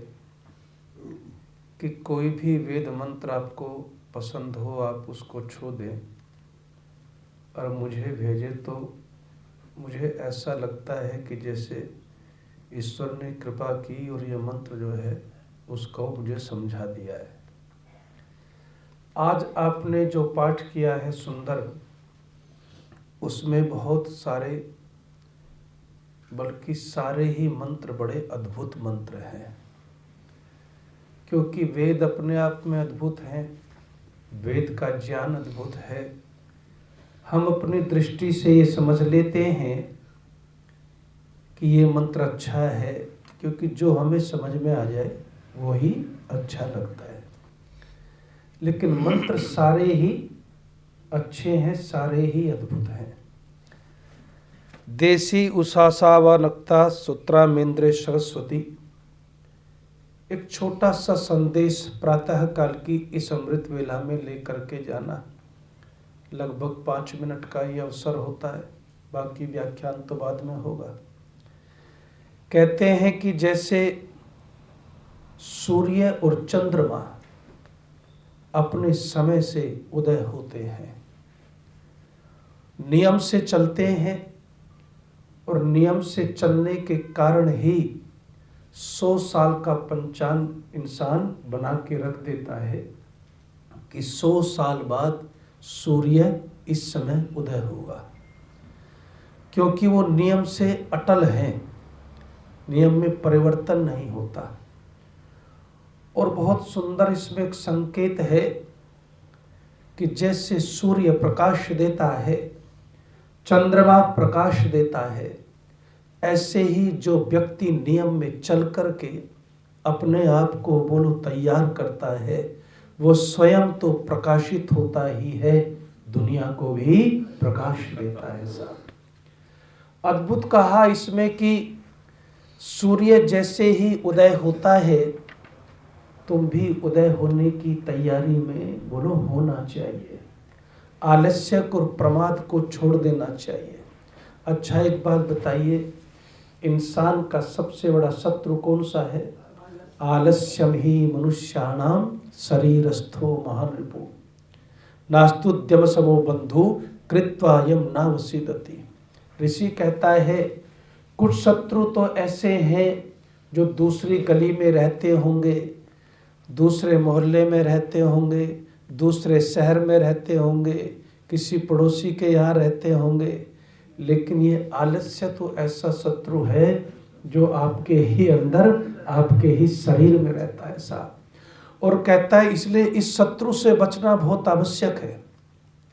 कि कोई भी वेद मंत्र आपको पसंद हो, आप उसको छू दें और मुझे भेजे, तो मुझे ऐसा लगता है कि जैसे ईश्वर ने कृपा की और ये मंत्र जो है उसको मुझे समझा दिया है। आज आपने जो पाठ किया है सुंदर, उसमें बहुत सारे, बल्कि सारे ही मंत्र बड़े अद्भुत मंत्र हैं, क्योंकि वेद अपने आप में अद्भुत हैं, वेद का ज्ञान अद्भुत है। हम अपनी दृष्टि से ये समझ लेते हैं कि ये मंत्र अच्छा है, क्योंकि जो हमें समझ में आ जाए वो ही अच्छा लगता है। लेकिन मंत्र सारे ही अच्छे हैं, सारे ही अद्भुत हैं। देसी उषासा व नक्ता सूत्रामेंद्र सरस्वती, एक छोटा सा संदेश प्रातः काल की इस अमृत वेला में लेकर के जाना। लगभग 5 मिनट का ये अवसर होता है, बाकी व्याख्यान तो बाद में होगा। कहते हैं कि जैसे सूर्य और चंद्रमा अपने समय से उदय होते हैं, नियम से चलते हैं, और नियम से चलने के कारण ही 100 साल का पंचांग इंसान बना के रख देता है कि 100 साल बाद सूर्य इस समय उदय होगा, क्योंकि वो नियम से अटल हैं, नियम में परिवर्तन नहीं होता। और बहुत सुंदर इसमें एक संकेत है कि जैसे सूर्य प्रकाश देता है, चंद्रमा प्रकाश देता है, ऐसे ही जो व्यक्ति नियम में चल करके अपने आप को बोलो तैयार करता है, वो स्वयं तो प्रकाशित होता ही है, दुनिया को भी प्रकाश देता है। साहब अद्भुत कहा इसमें कि सूर्य जैसे ही उदय होता है, तुम भी उदय होने की तैयारी में बोलो होना चाहिए। आलस्य और प्रमाद को छोड़ देना चाहिए। अच्छा, एक बात बताइए, इंसान का सबसे बड़ा शत्रु कौन सा है? आलस्यम ही मनुष्याणाम शरीरस्थो महान रिपु नास्तुद्यम समो बंधु कृत्वा यम नावसीदति। ऋषि कहता है कुछ शत्रु तो ऐसे हैं जो दूसरी गली में रहते होंगे, दूसरे मोहल्ले में रहते होंगे, दूसरे शहर में रहते होंगे, किसी पड़ोसी के यहाँ रहते होंगे, लेकिन ये आलस्य तो ऐसा शत्रु है जो आपके ही अंदर, आपके ही शरीर में रहता है साहब। और कहता है इसलिए इस शत्रु से बचना बहुत आवश्यक है।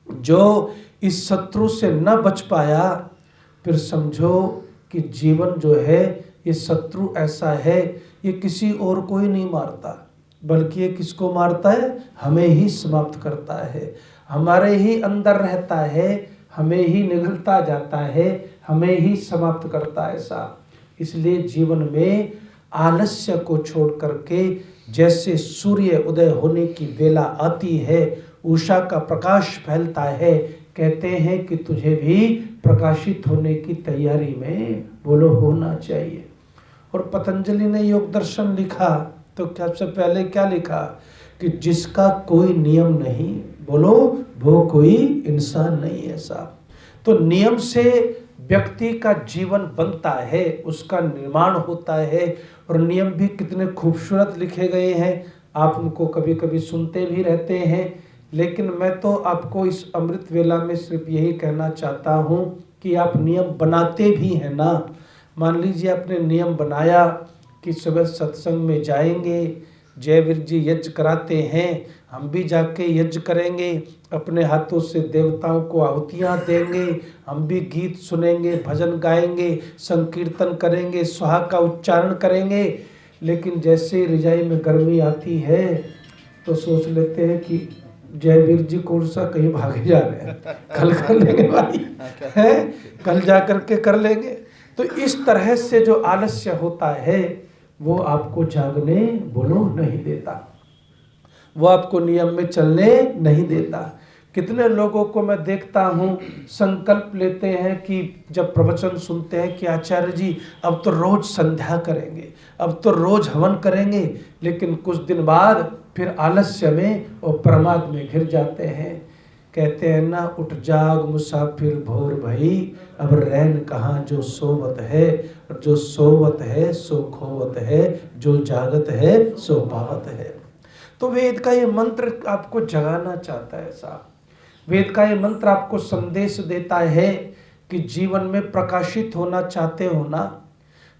जो इस शत्रु से न बच पाया, फिर समझो कि जीवन जो है, ये शत्रु ऐसा है, ये किसी और को ही नहीं मारता, बल्कि ये किसको मारता है? हमें ही समाप्त करता है, हमारे ही अंदर रहता है, हमें ही निगलता जाता है, हमें ही समाप्त करता है साहब। इसलिए जीवन में आलस्य को छोड़ करके जैसे सूर्य उदय होने की वेला आती है, उषा का प्रकाश फैलता है, कहते हैं कि तुझे भी प्रकाशित होने की तैयारी में बोलो होना चाहिए। और पतंजलि ने योग दर्शन लिखा तो सबसे पहले क्या लिखा कि जिसका कोई नियम नहीं, बोलो वो कोई इंसान नहीं है साहब। तो नियम से व्यक्ति का जीवन बनता है, उसका निर्माण होता है। और नियम भी कितने खूबसूरत लिखे गए हैं, आप उनको कभी कभी सुनते भी रहते हैं। लेकिन मैं तो आपको इस अमृत वेला में सिर्फ यही कहना चाहता हूँ कि आप नियम बनाते भी हैं ना। मान लीजिए आपने नियम बनाया कि सुबह सत्संग में जाएंगे, जयवीर जी यज्ञ कराते हैं, हम भी जाके यज्ञ करेंगे, अपने हाथों से देवताओं को आहुतियाँ देंगे, हम भी गीत सुनेंगे, भजन गाएंगे, संकीर्तन करेंगे, स्वाहा का उच्चारण करेंगे। लेकिन जैसे रजाई में गर्मी आती है तो सोच लेते हैं कि जयवीर जी कौन सा कहीं भागे जा रहे हैं, कल कर लेंगे भाई, है कल जा करके कर लेंगे। तो इस तरह से जो आलस्य होता है वो आपको जागने बोलो नहीं देता, वो आपको नियम में चलने नहीं देता। कितने लोगों को मैं देखता हूँ संकल्प लेते हैं कि जब प्रवचन सुनते हैं कि आचार्य जी अब तो रोज संध्या करेंगे, अब तो रोज हवन करेंगे, लेकिन कुछ दिन बाद फिर आलस्य में और प्रमाद में घिर जाते हैं। कहते हैं ना, उठ जाग मुसाफिर भोर भई, अब रैन कहाँ जो सोवत है, और जो सोवत है सो खोवत है, जो जागत है सो पावत है। तो वेद का ये मंत्र आपको जगाना चाहता है साहब। वेद का ये मंत्र आपको संदेश देता है कि जीवन में प्रकाशित होना चाहते हो ना,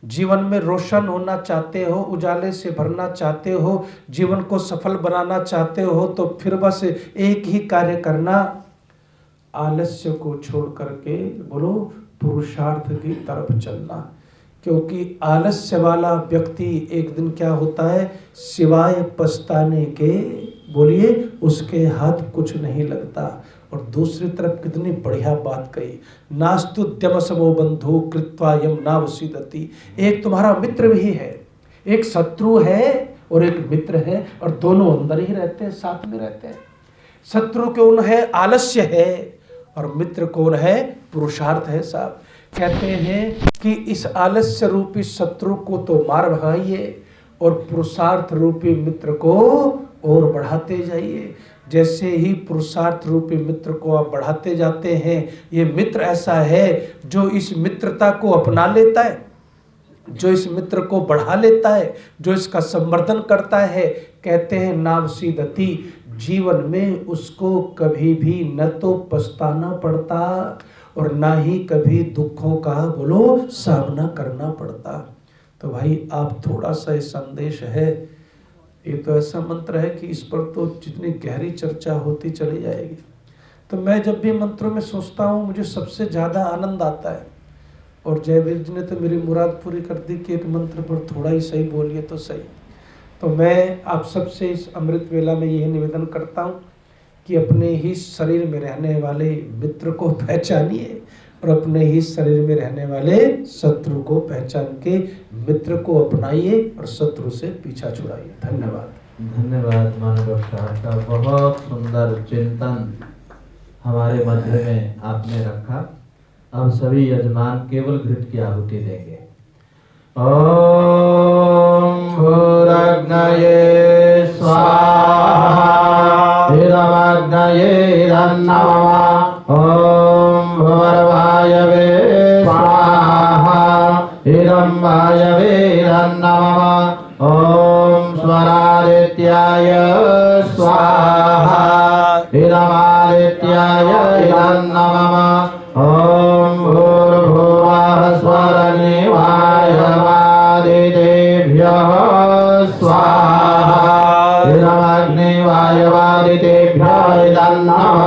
जीवन में रोशन होना चाहते हो, उजाले से भरना चाहते हो, जीवन को सफल बनाना चाहते हो, तो फिर बस एक ही कार्य करना, आलस्य को छोड़ करके बोलो पुरुषार्थ की तरफ चलना। क्योंकि आलस्य वाला व्यक्ति एक दिन क्या होता है, सिवाय पछताने के बोलिए उसके हाथ कुछ नहीं लगता। और दूसरी तरफ कितनी बढ़िया बात कही, नास्तुद्यम समो बंधु कृत्वा यम नावसीदति। एक तुम्हारा मित्र भी है, एक शत्रु है और एक मित्र है, और दोनों अंदर ही रहते हैं, साथ में रहते हैं। शत्रु कौन है, आलस्य है, और मित्र कौन है, पुरुषार्थ है साहब। कहते हैं कि इस आलस्य रूपी शत्रु को तो मार भगाइए और पुरुषार्थ रूपी मित्र को और बढ़ाते जाइए। जैसे ही पुरुषार्थ रूपी मित्र को आप बढ़ाते जाते हैं, ये मित्र ऐसा है जो इस मित्रता को अपना लेता है, जो इस मित्र को बढ़ा लेता है, जो इसका संवर्धन करता है। कहते हैं नावसीदति, जीवन में उसको कभी भी न तो पछताना पड़ता और ना ही कभी दुखों का बोलो सामना करना पड़ता। तो भाई आप थोड़ा सा ये संदेश है, ये तो ऐसा मंत्र है कि इस पर तो जितनी गहरी चर्चा होती चली जाएगी। तो मैं जब भी मंत्रों में सोचता हूँ मुझे सबसे ज़्यादा आनंद आता है। और जयवीर जी ने तो मेरी मुराद पूरी कर दी कि एक मंत्र पर थोड़ा ही सही बोलिए तो सही। तो मैं आप सबसे इस अमृत वेला में यही निवेदन करता हूँ कि अपने ही शरीर में रहने वाले मित्र को पहचानिए और अपने ही शरीर में रहने वाले शत्रु को पहचान के मित्र को अपनाइए और शत्रु से पीछा छुड़ाइए। धन्यवाद।
धन्यवाद मानव साहब का, बहुत सुंदर चिंतन हमारे मध्य में आपने रखा। अब सभी यजमान केवल घृत की आहुति देंगे। ओम भूरग्नये स्वाहा, हिरमग्नये नमः। ओम भुवर्वायवे स्वाहा, हिरम्बायवे नमः। ओम स्वरादित्याय स्वाहा, हिरमादित्याय नमः। ओम भूर्भुवः स्वरनिवाय वादितेभ्यः स्वाहा, हिरमग्निवाय वादितेभ्यः नमः।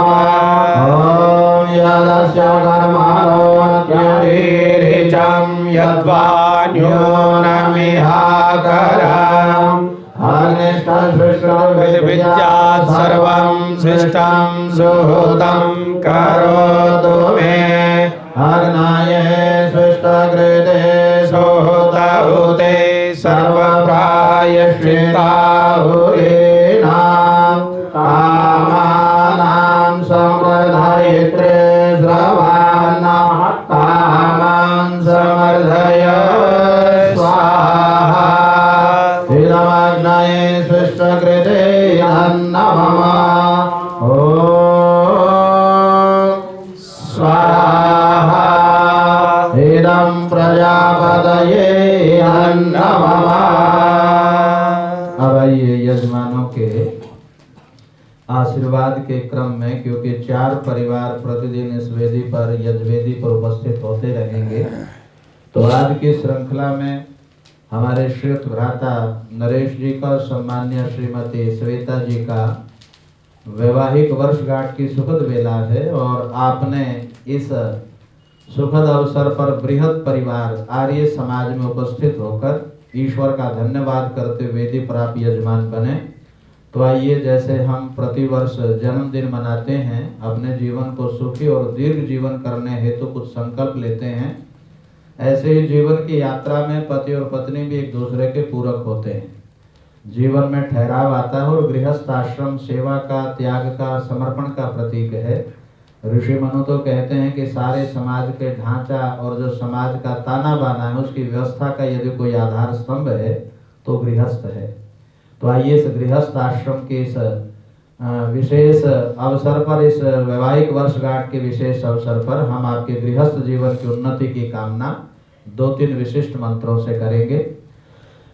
ओम यदस्य कर्मणोऽत्यधिरिचं यद्वान्योनमिहाकरम् अग्निष्टसृष्टविद्या सर्वं शिष्टं सुहृतं करोतु मे। अग्नाय सृष्टकृते सुहृतहुते सर्वप्रायश्चित्ताहुतीनां कामानां समृद्धयित्रे श्रवाणाः कामान् समर्धय स्वाहा। हिरमग्नये सृष्टकृते नमः। ओम स्वाहा, हिरं प्रजापतये नमः। अब आइए यजमानों के आशीर्वाद के क्रम में, क्योंकि 4 परिवार प्रतिदिन इस वेदी पर यज्ञवेदी पर उपस्थित होते रहेंगे, तो आज की श्रृंखला में हमारे श्रेष्ठ भ्राता नरेश जी का, सम्मान्य श्रीमती श्वेता जी का वैवाहिक वर्षगांठ की सुखद वेला है। और आपने इस सुखद अवसर पर बृहद परिवार आर्य समाज में उपस्थित होकर ईश्वर का धन्यवाद करते वेदी पर आप यजमान बने, तो
तो आइए, जैसे हम प्रतिवर्ष जन्मदिन मनाते हैं, अपने जीवन को सुखी और दीर्घ जीवन करने हेतु कुछ संकल्प लेते हैं, ऐसे ही जीवन की यात्रा में पति और पत्नी भी एक दूसरे के पूरक होते हैं। जीवन में ठहराव आता है और गृहस्थ आश्रम सेवा का, त्याग का, समर्पण का प्रतीक है। ऋषि मनु तो कहते हैं कि सारे समाज के ढांचा और जो समाज का ताना बाना है, उसकी व्यवस्था का यदि कोई आधार स्तंभ है तो गृहस्थ है। तो आइए, इस गृहस्थ आश्रम के इस विशेष अवसर पर, इस वैवाहिक वर्षगांठ के विशेष अवसर पर हम आपके गृहस्थ जीवन की उन्नति की कामना 2-3 विशिष्ट मंत्रों से करेंगे।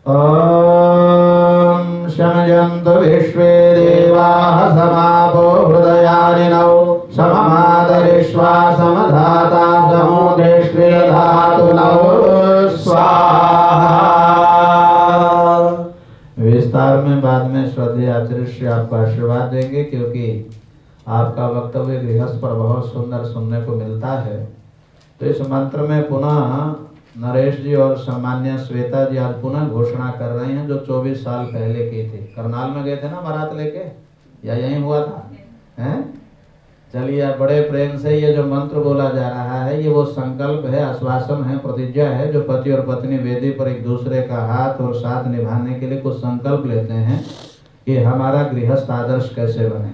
ओम शमयन्तु विश्वे देवाः समापो हृदयानिनौ सममादरिष्वा समधाता समुदेष्वे धातु नौ स्वाहा। विस्तार में बाद में श्रद्धेय आचार्य श्री आपको आशीर्वाद देंगे, क्योंकि आपका वक्तव्य गृहस्थ पर बहुत सुंदर सुनने को मिलता है। तो इस मंत्र में पुनः नरेश जी और सामान्य श्वेता जी आज पुनः घोषणा कर रहे हैं, जो 24 साल पहले की थी। करनाल में गए थे ना बारात लेके, या यहीं हुआ था? हैं? चलिए, आप बड़े प्रेम से ये जो मंत्र बोला जा रहा है, ये वो संकल्प है, आश्वासन है, प्रतिज्ञा है, जो पति और पत्नी वेदी पर एक दूसरे का हाथ और साथ निभाने के लिए कुछ संकल्प लेते हैं कि हमारा गृहस्थ आदर्श कैसे बने।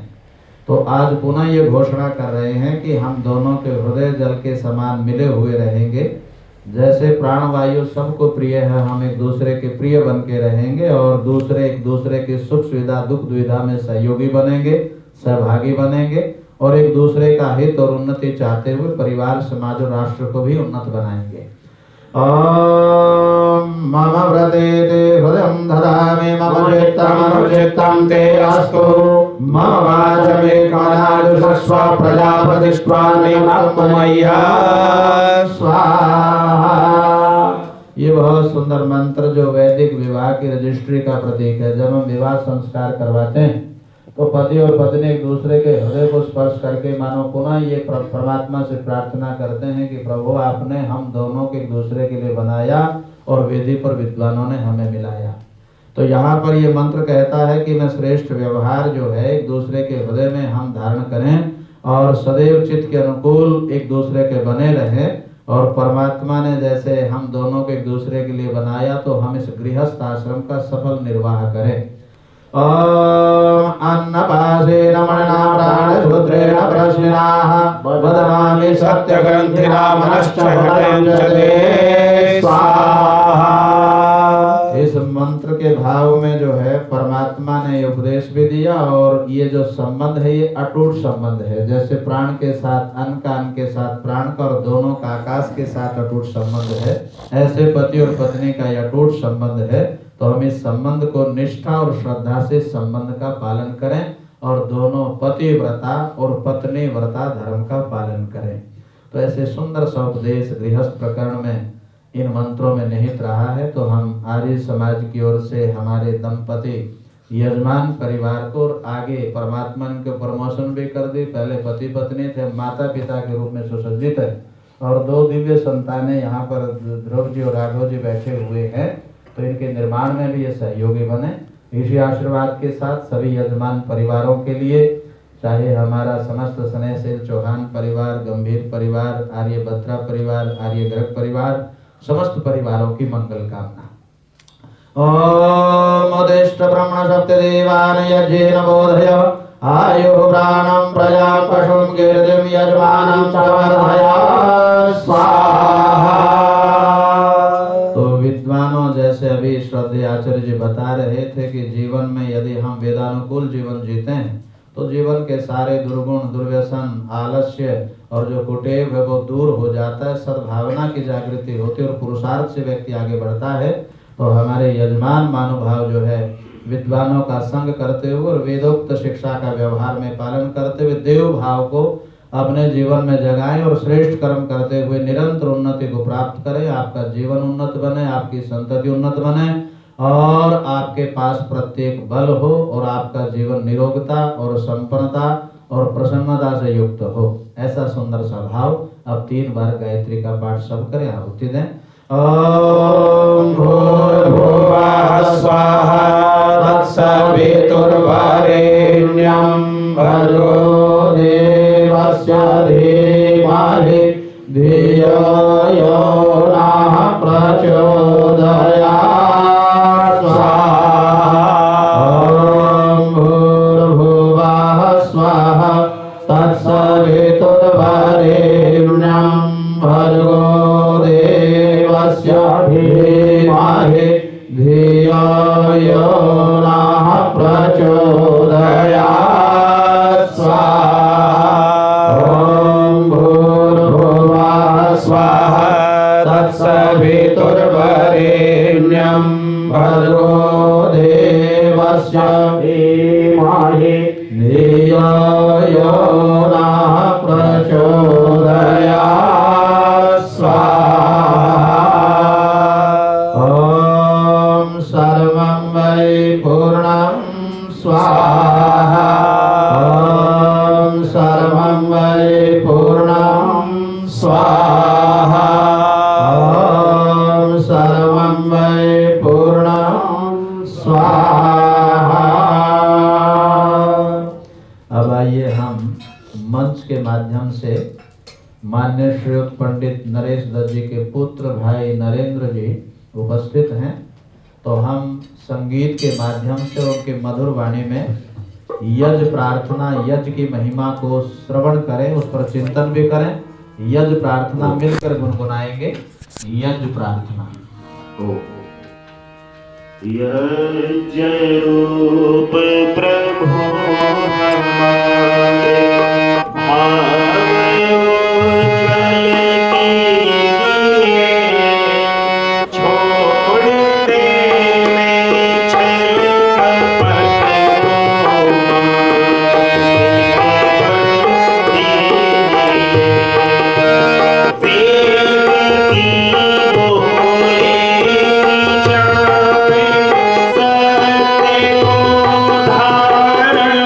तो आज पुनः ये घोषणा कर रहे हैं कि हम दोनों के हृदय जल के समान मिले हुए रहेंगे। जैसे प्राणवायु सबको प्रिय है, हम एक दूसरे के प्रिय बन के रहेंगे और दूसरे एक दूसरे की सुख सुविधा दुख दुविधा में सहयोगी बनेंगे, सहभागी बनेंगे और एक दूसरे का हित और उन्नति चाहते हुए परिवार, समाज और राष्ट्र को भी उन्नत बनाएंगे। ओम मम व्रते ते हृदयं ददामि मम चित्तमनुचित्तं ते अस्तु मम वाचमे कानाजुषस्व प्रजापतिष्वान्निमत्तु मय्या स्वाहा। ये बहुत सुंदर मंत्र जो वैदिक विवाह की रजिस्ट्री का प्रतीक है। जब हम विवाह संस्कार करवाते हैं तो पति और पत्नी एक दूसरे के हृदय को स्पर्श करके मानो पुनः ये परमात्मा से प्रार्थना करते हैं कि प्रभु, आपने हम दोनों के एक दूसरे के लिए बनाया और वेदी पर विद्वानों ने हमें मिलाया। तो यहाँ पर ये मंत्र कहता है कि मैं श्रेष्ठ व्यवहार जो है एक दूसरे के हृदय में हम धारण करें और सदैव चित्त के अनुकूल एक दूसरे के बने रहें। और परमात्मा ने जैसे हम दोनों को एक दूसरे के लिए बनाया, तो हम इस गृहस्थ आश्रम का सफल निर्वाह करें। अन्नपाशेन मणिना प्राणसूत्रेण प्रश्निनाः वदनामि सत्यग्रन्थिना मनश्च हृदयं च ते स्वाहा। इस मंत्र के भाव में जो है परमात्मा ने उपदेश भी दिया और ये जो संबंध है ये अटूट संबंध है। जैसे प्राण के साथ अन्न का, अन्न के साथ प्राण का और दोनों का आकाश के साथ अटूट संबंध है, ऐसे पति और पत्नी का यह अटूट संबंध है। तो हम इस संबंध को निष्ठा और श्रद्धा से संबंध का पालन करें और दोनों पति व्रता और पत्नी व्रता धर्म का पालन करें। तो ऐसे सुंदर सा उपदेश गृहस्थ प्रकरण में इन मंत्रों में निहित रहा है। तो हम आर्य समाज की ओर से हमारे दंपति यजमान परिवार को और आगे परमात्मा ने प्रमोशन भी कर दी। पहले पति पत्नी थे, माता पिता के रूप में सुसज्जित है और 2 दिव्य संतानें यहाँ पर ध्रुव जी और राघव जी बैठे हुए हैं। तो इनके निर्माण में भी ये सहयोगी बने। इसी आशीर्वाद के साथ सभी यजमान परिवारों के लिए, चाहे हमारा समस्त स्नेहशील चौहान परिवार, गंभीर परिवार, आर्य बत्रा परिवार, आर्य गर्ग परिवार, समस्त परिवारों की मंगल कामना। ओम उदिष्ट ब्रह्मण सप्त देवान यज्ञेन बोधय आयु प्राणं प्रजा पशुं कीर्तिं यजमानं च वर्धय स्वाहा। तो विद्वानों, जैसे अभी श्रद्धेय आचार्य जी बता रहे थे कि जीवन में यदि हम वेदानुकूल जीवन जीते हैं तो जीवन के सारे दुर्गुण, दुर्व्यसन, आलस्य और जो कुटेव है वो दूर हो जाता है। सद्भावना की जागृति होती है और पुरुषार्थ से व्यक्ति आगे बढ़ता है। तो हमारे यजमान महानुभाव जो है विद्वानों का संग करते हुए और वेदोक्त शिक्षा का व्यवहार में पालन करते हुए देव भाव को अपने जीवन में जगाएं और श्रेष्ठ कर्म करते हुए निरंतर उन्नति को प्राप्त करें। आपका जीवन उन्नत बने, आपकी संतति उन्नत बने और आपके पास प्रत्येक बल हो और आपका जीवन निरोगता और संपन्नता और प्रसन्नता से युक्त हो। ऐसा सुंदर सा भाव। अब 3 बार गायत्री का पाठ सब करें, आहुति दें। ॐ भूर्भुवः स्वाहा तत्सवितुर्वरेण्यं भर्गो देवस्य धीमहि धियो यो नः प्रचोदयात् स्वाहा ॐ भूर्भुवः स्वाहा तत्सवितुर्वरेण्यं भर्गो देवस्य धीमहि धियो यो नः प्रचोदयात् स्वाहा ॐ भूर्भुवः स्वाहा तत्सवितुर्वरेण्यं भर्गो देवस्य धीमहि धियो यो नः प्रचोदयात् स्वाहा ॐ सर्वं वै पूर्णं स्वाहा ॐ सर्वं वै पूर्णं स्वाहा ॐ सर्वं वै पूर्णं स्वाहा। अब आइए हम मंच के माध्यम से मान्य श्रीयुत पंडित नरेश दत्त जी के पुत्र भाई नरेंद्र जी उपस्थित हैं, तो हम संगीत के माध्यम से उनके मधुर वाणी में यज्ञ प्रार्थना, यज्ञ की महिमा को श्रवण करें, उस पर चिंतन भी करें। यज्ञ प्रार्थना मिलकर गुनगुनाएंगे। यज्ञ प्रार्थना।
यज्ञ रूप प्रभु हमारे भाव उज्ज्वल कीजिए, छोड़ देने छल कपट को धारण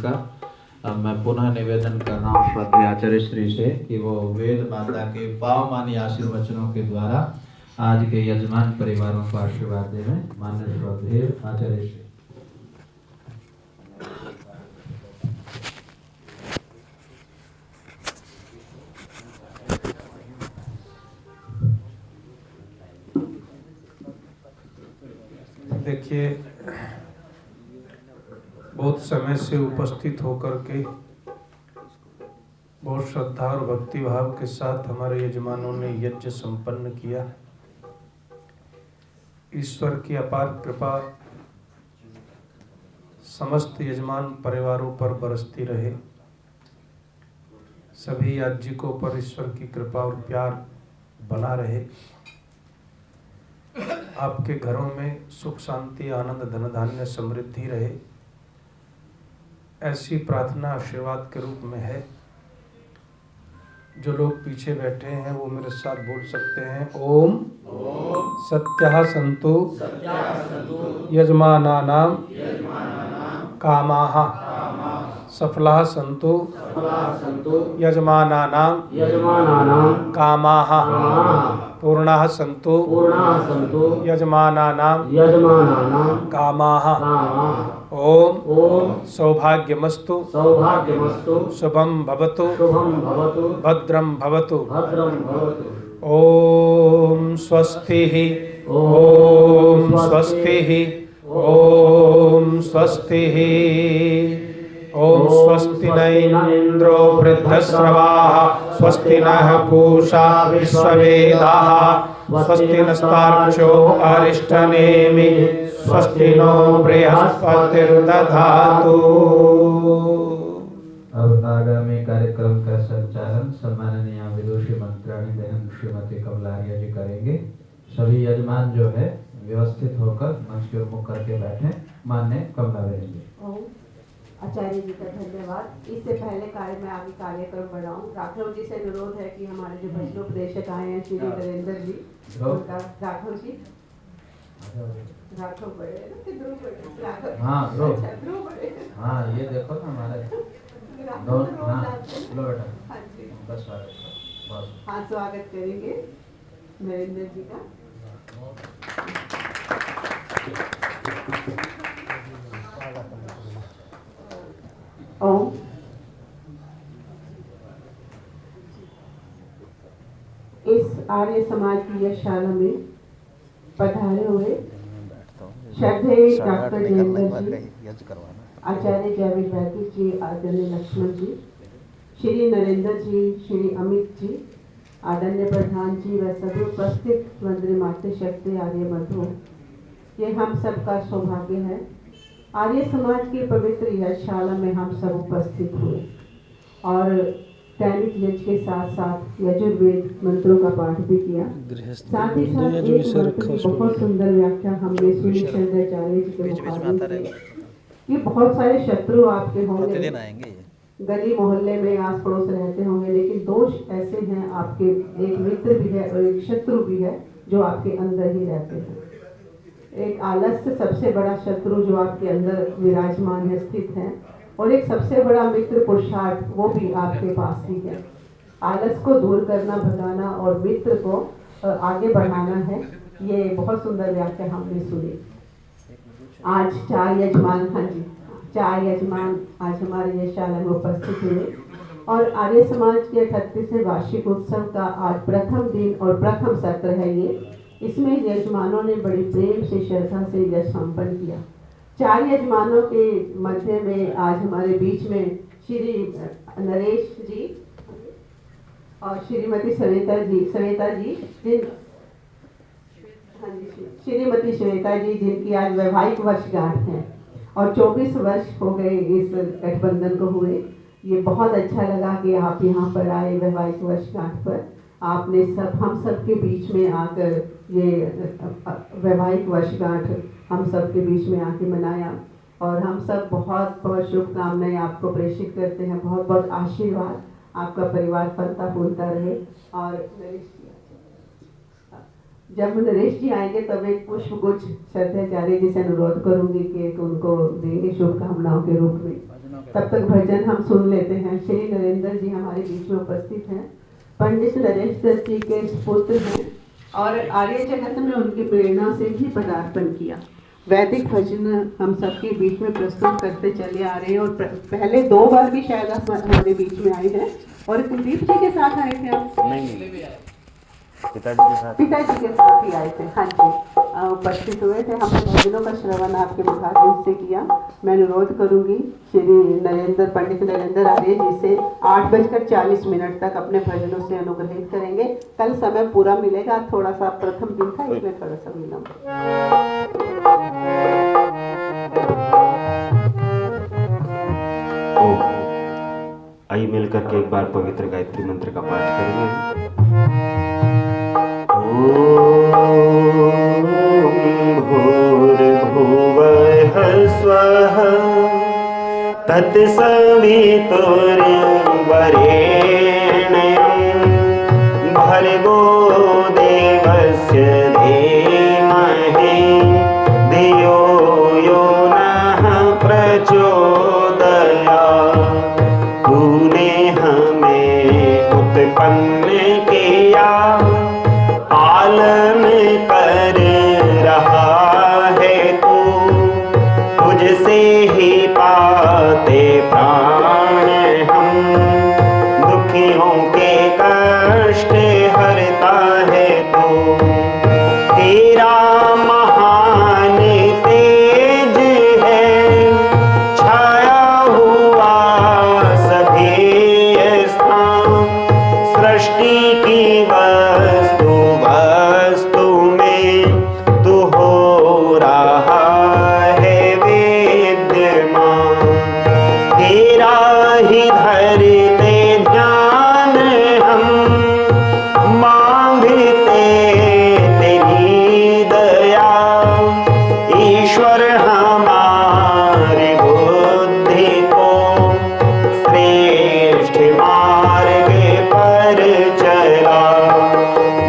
का मैं पुनः निवेदन कर रहा हूँ श्रद्धेय आचार्य श्री से कि वो वेद माता के पावमानी आशीर्वचनों के द्वारा आज के यजमान परिवारों को आशीर्वाद देवें। माननीय श्रद्धेय आचार्य श्री।
देखिए, बहुत समय से उपस्थित होकर के बहुत श्रद्धा और भक्ति भाव के साथ हमारे यजमानों ने यज्ञ संपन्न किया। ईश्वर की अपार कृपा समस्त यजमान परिवारों पर बरसती रहे। सभी याज्ञिकों पर ईश्वर की कृपा और प्यार बना रहे। आपके घरों में सुख शांति आनंद धन धान्य समृद्धि रहे, ऐसी प्रार्थना आशीर्वाद के रूप में है। जो लोग पीछे बैठे हैं वो मेरे साथ बोल सकते हैं, ओम सत्यः सन्तु यजमानानां कामाः सफलाः सन्तु यजमानानां कामाः पूर्णाः सन्तु यजमानानां कामाः। ओम सौभाग्यमस्तु शुभम भवतु भद्रम भवतु। ओम स्वस्तिः ओम स्वस्तिः ओम स्वस्तिः। ओम स्वस्ति न इंद्रो वृद्धश्रवाः स्वस्ति नः पूषा विश्ववेदाः स्वस्ति नस्तार्क्ष्यो अरिष्टनेमि स्वस्ति नो बृहस्पतिर्दधातु।
अब आगामी कार्यक्रम का संचालन सम्माननीय विदुषी मंत्राणी बहन श्रीमती कमलारिया जी करेंगे। सभी यजमान जो है व्यवस्थित होकर मंच के मुख करके बैठे। मान्य कमला बहन जी।
आचार्य जी का धन्यवाद। इससे पहले मैं आगे कार्यक्रम बढ़ाऊं, राघव जी से अनुरोध है कि हमारे जो वचनोपदेशक आए हैं श्री नरेंद्र जी, उनका राघव जी राघव बड़े हैं ना कि ध्रुव बड़े? राघव,
हाँ
अच्छा ध्रुव बड़े।
हाँ ये देखो ना हमारे
लो
बेटा।
हाँ जी,
बस बस।
हाँ स्वागत करेंगे नरेंद्र जी का। ओम इस आर्य समाज की यशशाला में पधारे हुए श्रद्धेय डॉक्टर जयेंद्र जी, आचार्य जयवीर वैदिक जी, आदरणीय लक्ष्मण जी, श्री नरेंद्र जी, श्री अमित जी, आदरणीय प्रधान जी व सभी उपस्थित वंदे मातृशक्ति आर्य बंधु, ये हम सबका सौभाग्य है। आर्य समाज की पवित्र यशशाला में हम सब उपस्थित हुए और दैनिक यज्ञ के साथ साथ यजुर्वेद मंत्रों का पाठ भी किया। साथ ही साथ एक मंत्र की बहुत सुंदर व्याख्या हमने सुनी शंकराचार्य जी के मुखारबिंद से। ये बहुत सारे शत्रु आपके होंगे, गली मोहल्ले में आस पड़ोस रहते होंगे, लेकिन दोष ऐसे हैं आपके, एक मित्र भी है और एक शत्रु भी है जो आपके अंदर ही रहते हैं। एक आलस्य सबसे बड़ा शत्रु जो आपके अंदर विराजमान है, स्थित है, और एक सबसे बड़ा मित्र पुरुषार्थ वो भी आपके पास ही है। आलस को दूर करना, भगाना और मित्र को आगे बढ़ाना है। ये बहुत सुंदर व्याख्या हमने सुनी। आज 4 यजमान, हाँ जी 4 यजमान आज हमारे यशशाला में उपस्थित हुए और आर्य समाज के 38वें वार्षिक उत्सव का आज प्रथम दिन और प्रथम सत्र है ये। इसमें यजमानों ने बड़ी प्रेम से श्रद्धा से यज्ञ संपन्न किया। 4 यजमानों के मध्य में आज हमारे बीच में श्री नरेश जी और श्रीमती श्वेता जी श्रीमती श्वेता जी, जिनकी आज वैवाहिक वर्षगांठ है और 24 वर्ष हो गए इस गठबंधन को हुए। ये बहुत अच्छा लगा कि आप यहाँ पर आए वैवाहिक वर्षगांठ पर। आपने हम सब के बीच में आकर ये वैवाहिक वर्षगांठ हम सब के बीच में आके मनाया और हम सब बहुत बहुत शुभकामनाएं आपको प्रेषित करते हैं। बहुत बहुत आशीर्वाद, आपका परिवार फलता फूलता रहे। और जब नरेश जी आएंगे तब एक पुष्प गुच्छ श्रद्धाचार्य जी से अनुरोध करूंगी कि उनको देंगे शुभकामनाओं के रूप में। तब तक भजन हम सुन लेते हैं। श्री नरेंद्र जी हमारे बीच में उपस्थित हैं, पंडित नरेश दत्त जी के पुत्र हैं और आर्य जगत में उनकी प्रेरणा से ही पदार्पण किया। वैदिक भजन हम सबके बीच में प्रस्तुत करते चले आ रहे हैं और पहले 2 बार भी शायद आप हमारे बीच में आए हैं। और कुलदीप जी के साथ आए थे आप? नहीं, पिताजी के साथ ही आए थे। हाँ जी, उपस्थित हुए थे। हमने भजनों का श्रवण आपके मुखारबिंद से किया। मैं अनुरोध करूंगी श्री नरेंद्र, पंडित नरेंद्र आर्य जी से 8:40 तक अपने भजनों से अनुग्रहित करेंगे। कल समय पूरा मिलेगा, थोड़ा सा प्रथम दिन था इसलिए थोड़ा सा विलंब।
आइए मिलकर के एक बार पवित्र गायत्री मंत्र का पाठ करेंगे। भूर्भुवः स्वः तत्सवितुर्वरेण्यं भर्गो देवस्य धीमहि धियो यो नः प्रचोदयात्। तूने हमें उत्पन्न किया, पालन कर रहा है तू, तुझसे ही पाते प्राण हम। दुखियों के कष्ट हरता है तू, तेरा महान तेज है छाया हुआ सभी स्थान। सृष्टि की वस्तु में तू हो रहा है विद्यमान। तेरा ही धरते ध्यान हम, मांगते तेरी दया। ईश्वर हमारी बुद्धि को श्रेष्ठ मार्ग पर चला।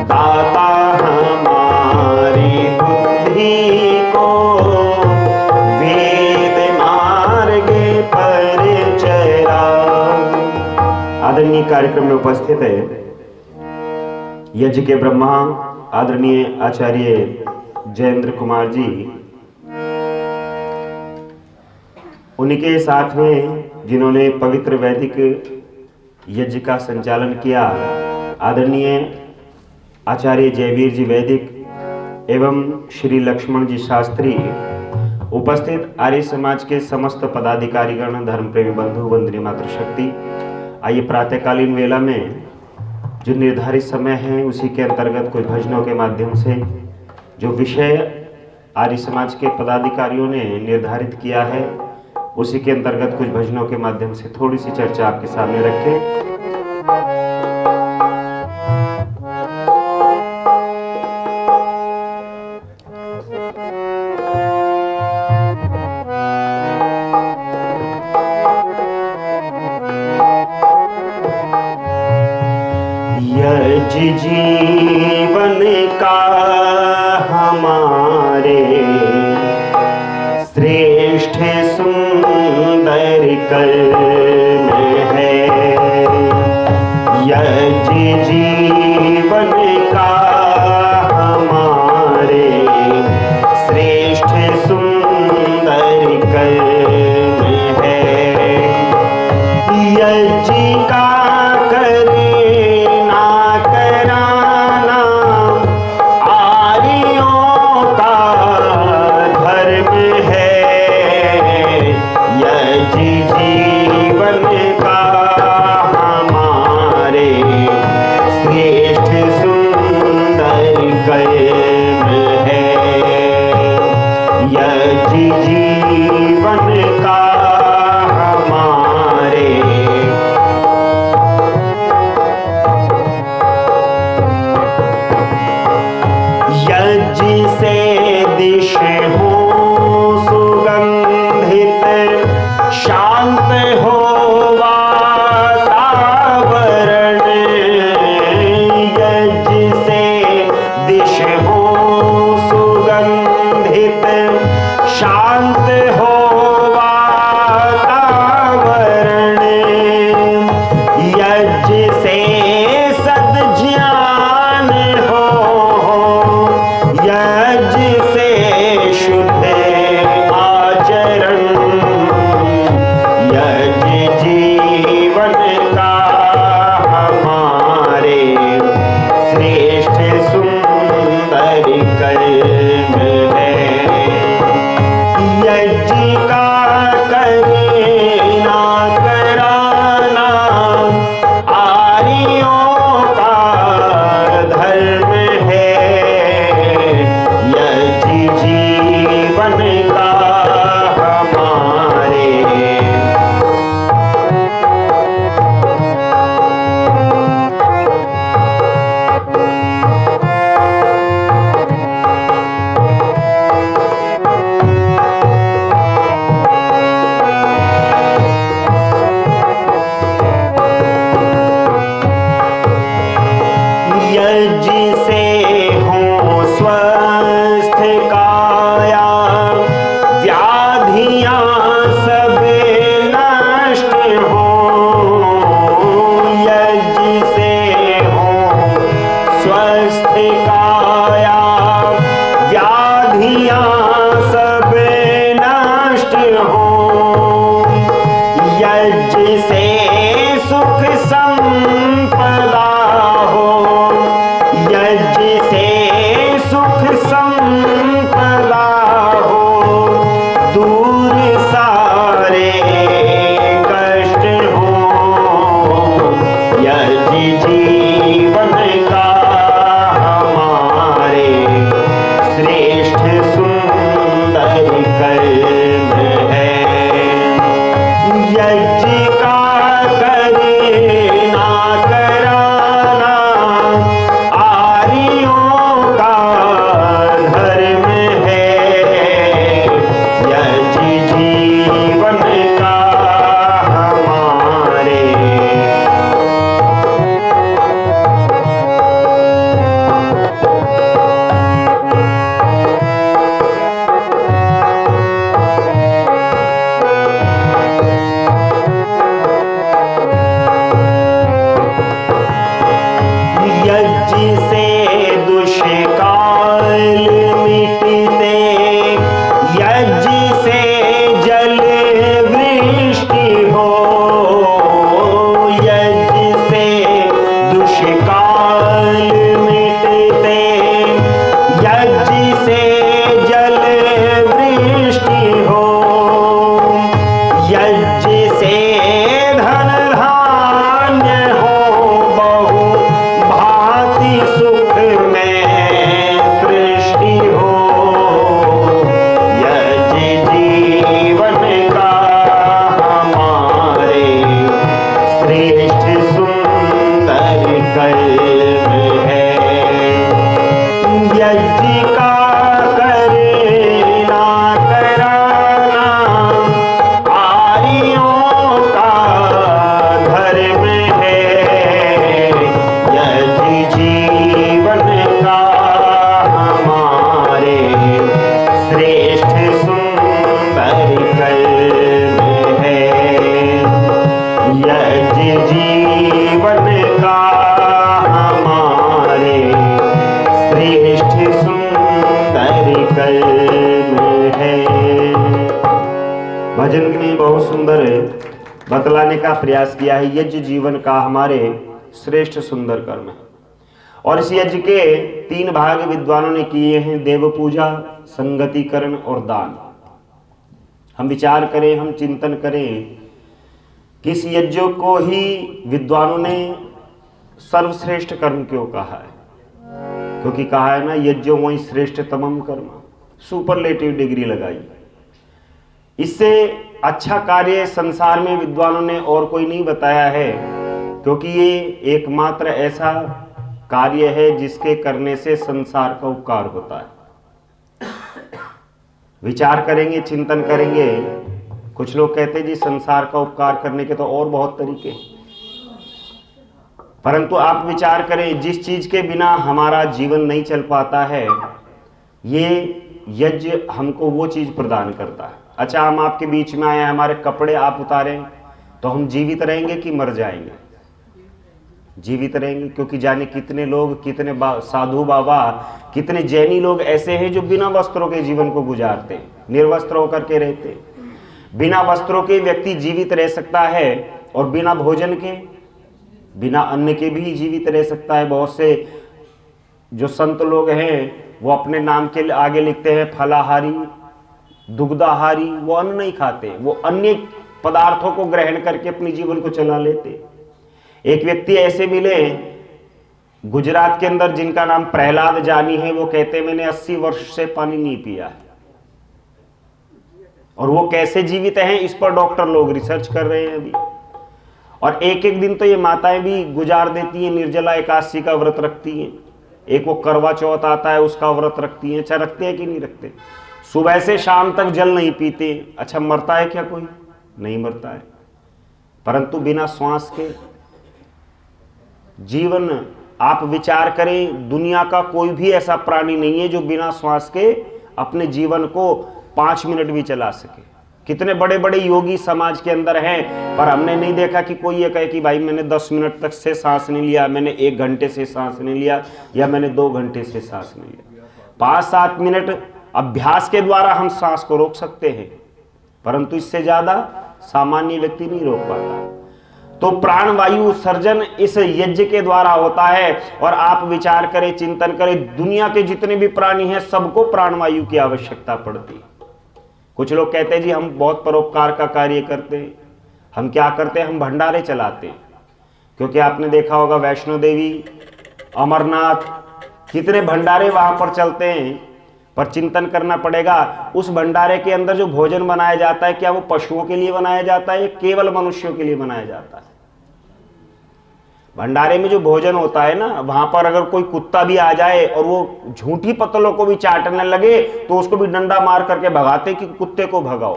दाता हमारी बुद्धि को वेद मार्ग पर चला। आदरणीय कार्यक्रम में उपस्थित है यज्ञ के ब्रह्मा आदरणीय आचार्य जयेंद्र कुमार जी, उनके साथ में जिन्होंने पवित्र वैदिक यज्ञ का संचालन किया आदरणीय आचार्य जयवीर जी वैदिक एवं श्री लक्ष्मण जी शास्त्री, उपस्थित आर्य समाज के समस्त पदाधिकारीगण, धर्म प्रेमी बंधु, वंदनीय मातृशक्ति। आइए प्रातःकालीन वेला में जो निर्धारित समय है उसी के अंतर्गत कुछ भजनों के माध्यम से जो विषय आर्य समाज के पदाधिकारियों ने निर्धारित किया है उसी के अंतर्गत कुछ भजनों के माध्यम से थोड़ी सी चर्चा आपके सामने रखें। यज्ञ जीवन का हमारे श्रेष्ठ सुंदर कर्म है। यज्ञ जीवन का हमारे श्रेष्ठ सुंदर कर्म है। यज्ञ का शांत हो वातावरण। संपदा हो दूर सारे कष्ट हो यदि जीवन का हमारे श्रेष्ठ सुंदर कर्म है यज्ञ का करना कराना आर्यों का धर्म है यज्ञ जीवन का हमारे यज्ञ से दुष्काल मिटते यज्ञ से जल वृष्टि हो यज्ञ से दुष्काल मिटते यज्ञ से जल वृष्टि हो यज्ञ से धन धान्य हो बहु भांति सुख में सृष्टि हो यज्ञ जीवन का हमारे श्रेष्ठ सुंदर कर्म है यज्ञ का करना कराना आर्यों का धर्म है यज्ञ जीवन का हमारे श्रेष्ठ सुंदर कर्म है यज्ञ जीवन का हमारे श्रेष्ठ सुंदर कर्म है। भजन में बहुत सुंदर बतलाने का प्रयास किया है यज्ञ जीवन का हमारे श्रेष्ठ सुंदर कर्म है और इस यज्ञ के 3 भाग विद्वानों ने किए हैं देव पूजा संगतिकरण और दान। हम विचार करें हम चिंतन करें कि इस यज्ञ को ही विद्वानों ने सर्वश्रेष्ठ कर्म क्यों कहा है क्योंकि कहा है ना यज्ञ वही श्रेष्ठतमम कर्म सुपरलेटिव डिग्री लगाई। इससे अच्छा कार्य संसार में विद्वानों ने और कोई नहीं बताया है क्योंकि ये एकमात्र ऐसा कार्य है जिसके करने से संसार का उपकार होता है। विचार करेंगे चिंतन करेंगे कुछ लोग कहते हैं जी संसार का उपकार करने के तो और बहुत तरीके परंतु आप विचार करें जिस चीज के बिना हमारा जीवन नहीं चल पाता है ये यज्ञ हमको वो चीज प्रदान करता है। अच्छा हम आपके बीच में आए हमारे कपड़े आप उतारें तो हम जीवित रहेंगे कि मर जाएंगे? जीवित रहेंगे क्योंकि जाने कितने लोग कितने साधु बाबा कितने जैनी लोग ऐसे हैं जो बिना वस्त्रों के जीवन को गुजारते निर्वस्त्र होकर के रहते। बिना वस्त्रों के व्यक्ति जीवित रह सकता है और बिना भोजन के बिना अन्न के भी जीवित रह सकता है। बहुत से जो संत लोग हैं वो अपने नाम के आगे लिखते हैं फलाहारी दुग्धाहारी। वो अन्न नहीं खाते वो अन्य पदार्थों को ग्रहण करके अपने जीवन को चला लेते। एक व्यक्ति ऐसे मिले गुजरात के अंदर जिनका नाम प्रहलाद जानी है। वो कहते मैंने 80 वर्ष से पानी नहीं पिया है और वो कैसे जीवित हैं इस पर डॉक्टर लोग रिसर्च कर रहे हैं अभी। और एक एक दिन तो ये माताएं भी गुजार देती हैं निर्जला एकादशी का व्रत रखती हैं। एक वो करवा चौथ आता है उसका व्रत रखती हैं। अच्छा रखते हैं कि नहीं रखते? सुबह से शाम तक जल नहीं पीते। अच्छा मरता है क्या कोई? नहीं मरता है। परंतु बिना श्वास के जीवन आप विचार करें दुनिया का कोई भी ऐसा प्राणी नहीं है जो बिना श्वास के अपने जीवन को 5 मिनट भी चला सके। कितने बड़े बड़े योगी समाज के अंदर हैं पर हमने नहीं देखा कि कोई ये कहे कि भाई मैंने 10 मिनट तक से सांस नहीं लिया, मैंने 1 घंटे से सांस नहीं लिया या मैंने 2 घंटे से सांस नहीं लिया। 5-7 मिनट अभ्यास के द्वारा हम सांस को रोक सकते हैं परंतु इससे ज्यादा सामान्य व्यक्ति नहीं रोक पाता। तो प्राणवायु उत्सर्जन इस यज्ञ के द्वारा होता है। और आप विचार करें, चिंतन करें, दुनिया के जितने भी प्राणी हैं सबको प्राणवायु की आवश्यकता पड़ती है। कुछ लोग कहते हैं जी हम बहुत परोपकार का कार्य करते हैं। हम क्या करते हैं? हम भंडारे चलाते हैं। क्योंकि आपने देखा होगा वैष्णो देवी, अमरनाथ, कितने भंडारे वहां पर चलते हैं। पर चिंतन करना पड़ेगा, उस भंडारे के अंदर जो भोजन बनाया जाता है क्या वो पशुओं के लिए बनाया जाता है या केवल मनुष्यों के लिए बनाया जाता है? भंडारे में जो भोजन होता है ना, वहां पर अगर कोई कुत्ता भी आ जाए और वो झूठी पत्तलों को भी चाटने लगे तो उसको भी डंडा मार करके भगाते कि कुत्ते को भगाओ।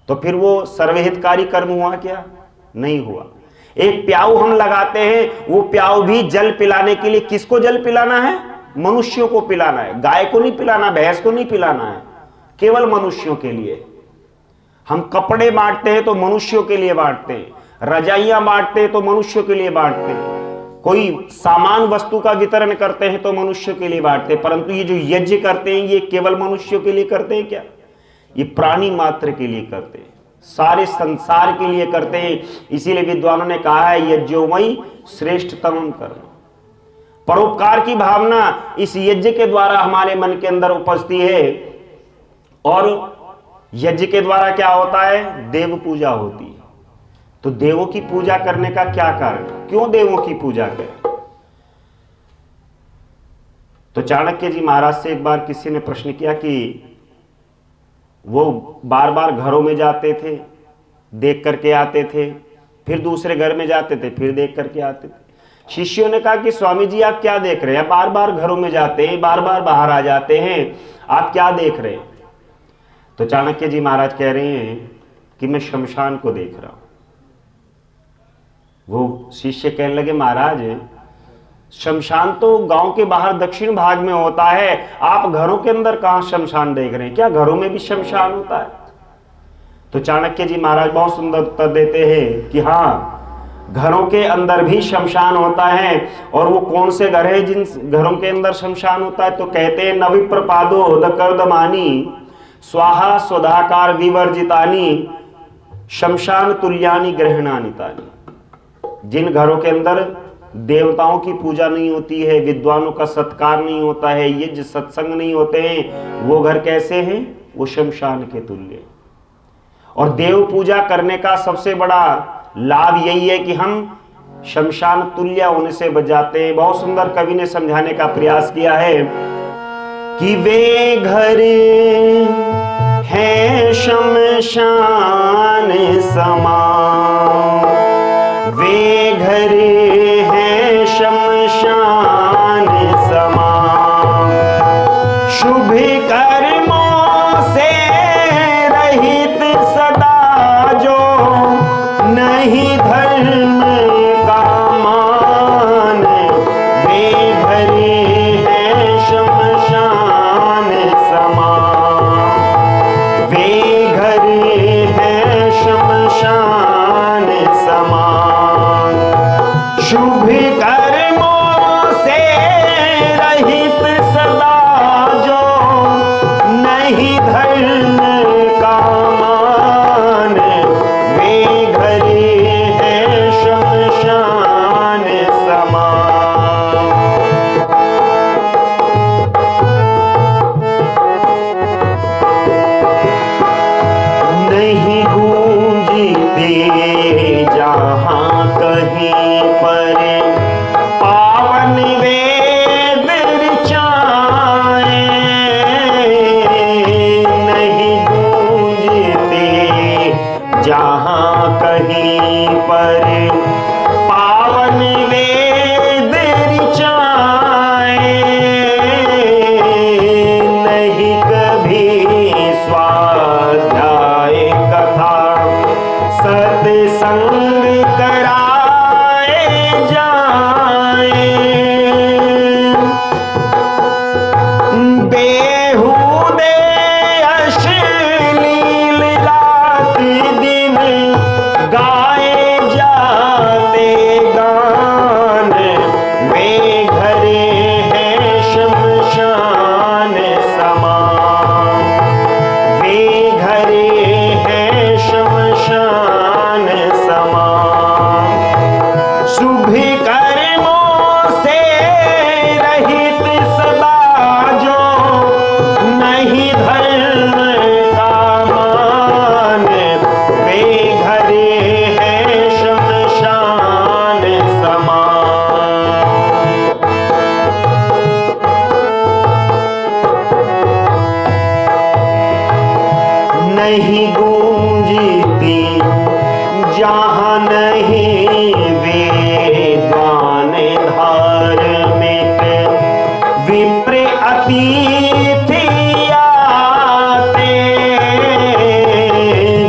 तो फिर वो सर्वहितकारी कर्म हुआ क्या? नहीं हुआ। एक प्याऊ हम लगाते हैं, वो प्याऊ भी जल पिलाने के लिए किसको जल पिलाना है? मनुष्यों को पिलाना है। गाय को नहीं पिलाना, भैंस को नहीं पिलाना है, केवल मनुष्यों के लिए। हम कपड़े बांटते हैं तो मनुष्यों के लिए बांटते हैं, रजाइयां बांटते हैं तो मनुष्यों के लिए बांटते हैं, कोई सामान वस्तु का वितरण करते हैं तो मनुष्यों के लिए बांटते हैं। परंतु ये जो यज्ञ करते हैं ये केवल मनुष्यों के लिए करते हैं क्या? ये प्राणी मात्र के लिए करते हैं, सारे संसार के लिए करते हैं। इसीलिए विद्वानों ने कहा है यज्ञोमयी श्रेष्ठतम कर्म। परोपकार की भावना इस यज्ञ के द्वारा हमारे मन के अंदर उपजती है। और यज्ञ के द्वारा क्या होता है? देव पूजा होती है। तो देवों की पूजा करने का क्या कारण? क्यों देवों की पूजा करें? तो चाणक्य जी महाराज से एक बार किसी ने प्रश्न किया कि वो बार बार घरों में जाते थे, देख करके आते थे, फिर दूसरे घर में जाते थे, फिर देख करके आते थे। शिष्यों ने कहा कि स्वामी जी आप क्या देख रहे हैं? बार बार घरों में जाते हैं, बार बार बाहर आ जाते हैं, आप क्या देख रहे हैं? तो चाणक्य जी महाराज कह रहे हैं कि मैं शमशान को देख रहा हूं। वो शिष्य कहने लगे महाराज शमशान तो गांव के बाहर दक्षिण भाग में होता है, आप घरों के अंदर कहां शमशान देख रहे हैं? क्या घरों में भी शमशान होता है? तो चाणक्य जी महाराज बहुत सुंदर उत्तर देते हैं कि हाँ, घरों के अंदर भी शमशान होता है। और वो कौन से घर है जिन घरों के अंदर शमशान होता है? तो कहते हैं नविप्रपादो दकर्दमानी स्वाहा स्वधाकार विवर्जितानी शमशान तुल्यानी ग्रहणानितानी। जिन घरों के अंदर देवताओं की पूजा नहीं होती है, विद्वानों का सत्कार नहीं होता है, यज्ञ सत्संग नहीं होते हैं, वो घर कैसे हैं? वो शमशान के तुल्य। और देव पूजा करने का सबसे बड़ा लाभ यही है कि हम शमशान तुल्य होने से बच जाते हैं। बहुत सुंदर कवि ने समझाने का प्रयास किया है कि वे घर हैं शमशान समान, वे घर हैं शमशान समान, शुभ कर्मों से रहित सदा जो नहीं धर्म का मान, वे घर हैं शमशान समान, वे घर हैं शमशान समान, शुभ कर्मों से रहित सदा जो नहीं गूंजती जहाँ नहीं वेदवान धार्मिक विप्र अतिथि आते,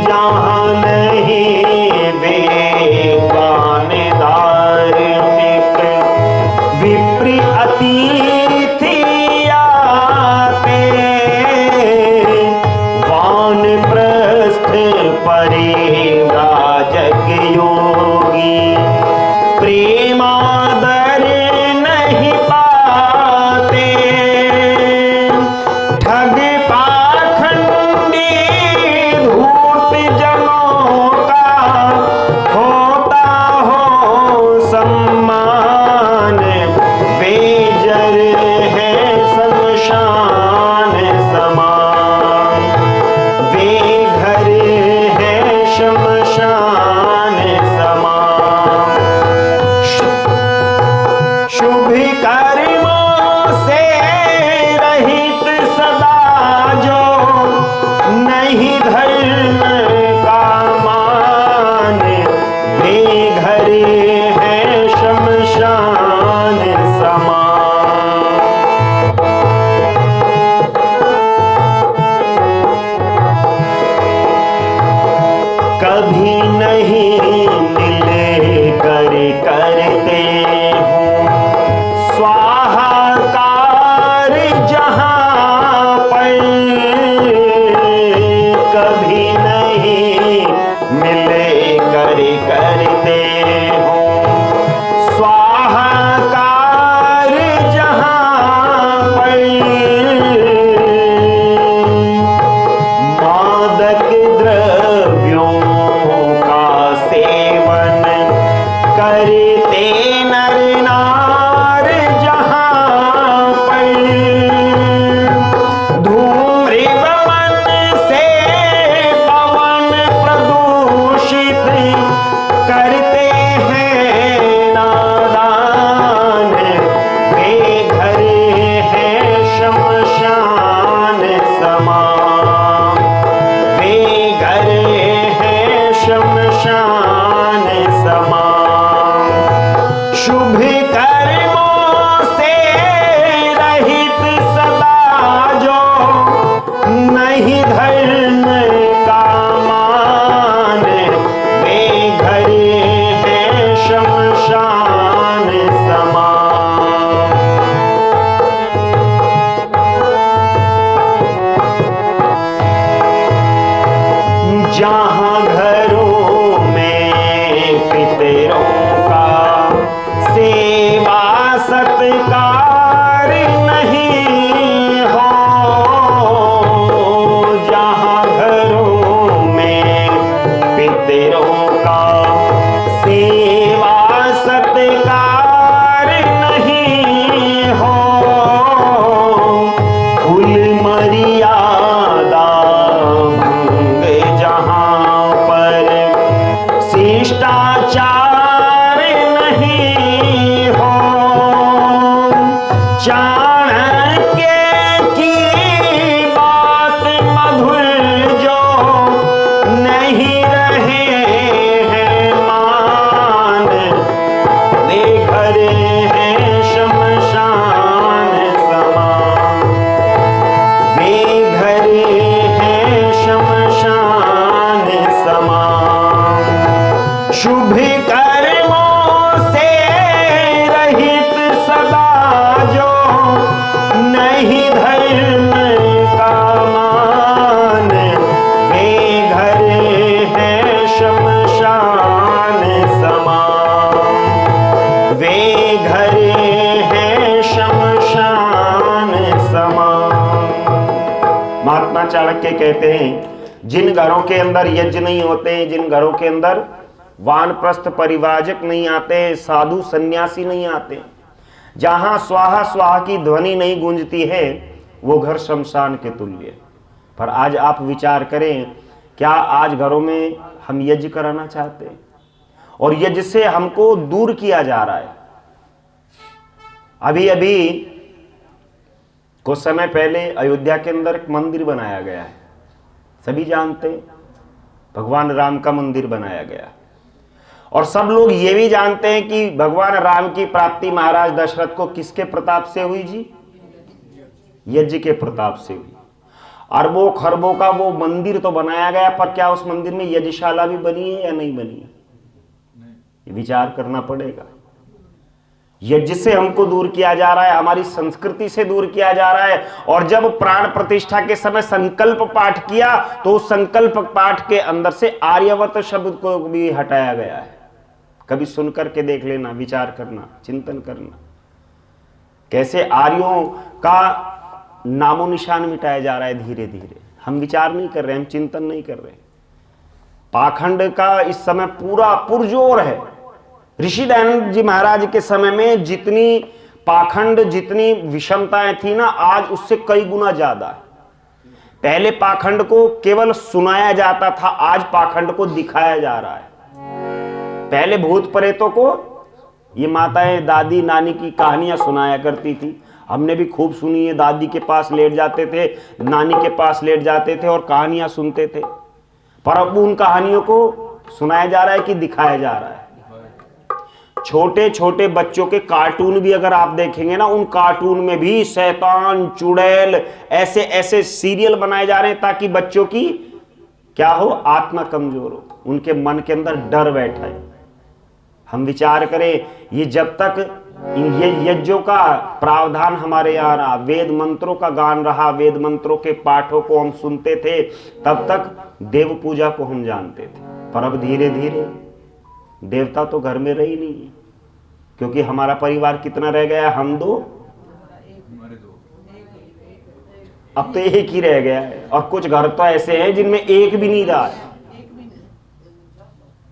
जहाँ नहीं वेदवान धार्मिक विप्र अतिथि आते, वानप्रस्थ परिव्राजक योगी प्रेमादर नहीं पाते, ठग पाखंडी धूर्त जनों का होता हो सम्मान, वे जर है शमशान समान, वे घर है शमशान समान। शुभ कर्मों से रहित सदा जो नहीं धर्म का मान, वे घर है शमशान समान। कभी नहीं मिले कर करते हूँ स्वाहाकार जहाँ पर, कभी नहीं मिले कर करते हूँ स्वाहाकार जहाँ पर, मादक द्रव्यों का सेवन करते नर नार जहाँ पर, धूम्रवन से पवन प्रदूषित करते हैं नादान, वे घर है शमशान समान, वे घर है शमशान समान। शुभ कर्मों से रहित सदा जो नहीं धर्म का मान, वे घर है शमशान समान। जहाँ घरों में पितरों का सेवा सत्कार नहीं हो, जहाँ घरों में पितरों का सेवा सत्कार नहीं हो, कुल मर्यादा भंग जहाँ पर शिष्टाचार नहीं हो, चाणक्य की बात मधुर जो नहीं रहे हैं मान, वे घर हैं शमशान समान, वे घर हैं शमशान समान। शुभ कर्मों से रहित सदा जो नहीं धर्म का मान, वे घर हैं शमशान समान, वे घर हैं शमशान समान। महात्मा चाणक्य कहते हैं, जिन घरों के अंदर यज्ञ नहीं होते, जिन घरों के अंदर वानप्रस्थ परिवाजक नहीं आते, साधु सन्यासी नहीं आते, जहां स्वाहा स्वाहा की ध्वनि नहीं गूंजती है, वो घर शमशान के तुल्य। पर आज आप विचार करें, क्या आज घरों में हम यज्ञ कराना चाहते हैं और यज्ञ से हमको दूर किया जा रहा है। अभी अभी कुछ समय पहले अयोध्या के अंदर एक मंदिर बनाया गया है, सभी जानते हैं भगवान राम का मंदिर बनाया गया, और सब लोग ये भी जानते हैं कि भगवान राम की प्राप्ति महाराज दशरथ को किसके प्रताप से हुई जी? यज्ञ के प्रताप से हुई। अरबों खरबों का वो मंदिर तो बनाया गया, पर क्या उस मंदिर में यज्ञशाला भी बनी है या नहीं बनी है? ये विचार करना पड़ेगा। यज्ञ से हमको दूर किया जा रहा है, हमारी संस्कृति से दूर किया जा रहा है। और जब प्राण प्रतिष्ठा के समय संकल्प पाठ किया तो उस संकल्प पाठ के अंदर से आर्यवर्त शब्द को भी हटाया गया है। कभी सुन करके देख लेना, विचार करना, चिंतन करना, कैसे आर्यों का नामो निशान मिटाया जा रहा है धीरे धीरे। हम विचार नहीं कर रहे, हम चिंतन नहीं कर रहे। पाखंड का इस समय पूरा पुरजोर है। ऋषि दयानंद जी महाराज के समय में जितनी पाखंड, जितनी विषमताएं थी ना, आज उससे कई गुना ज्यादा है। पहले पाखंड को केवल सुनाया जाता था, आज पाखंड को दिखाया जा रहा है। पहले भूत प्रेतों को ये माताएं, दादी, नानी की कहानियां सुनाया करती थी। हमने भी खूब सुनी है। दादी के पास लेट जाते थे, नानी के पास लेट जाते थे और कहानियां सुनते थे। पर अब उन कहानियों को सुनाया जा रहा है कि दिखाया जा रहा है। छोटे छोटे बच्चों के कार्टून भी अगर आप देखेंगे ना, उन कार्टून में भी शैतान, चुड़ैल, ऐसे ऐसे सीरियल बनाए जा रहे हैं ताकि बच्चों की क्या हो, आत्मा कमजोर हो, उनके मन के अंदर डर बैठा है। हम विचार करें, ये जब तक ये यज्ञों का प्रावधान हमारे यहाँ रहा, वेद मंत्रों का गान रहा, वेद मंत्रों के पाठों को हम सुनते थे, तब तक देव पूजा को हम जानते थे। पर अब धीरे धीरे देवता तो घर में रही नहीं है, क्योंकि हमारा परिवार कितना रह गया? हम दो, अब तो एक ही रह गया है। और कुछ घर तो ऐसे हैं जिनमें एक भी नहीं रहा है।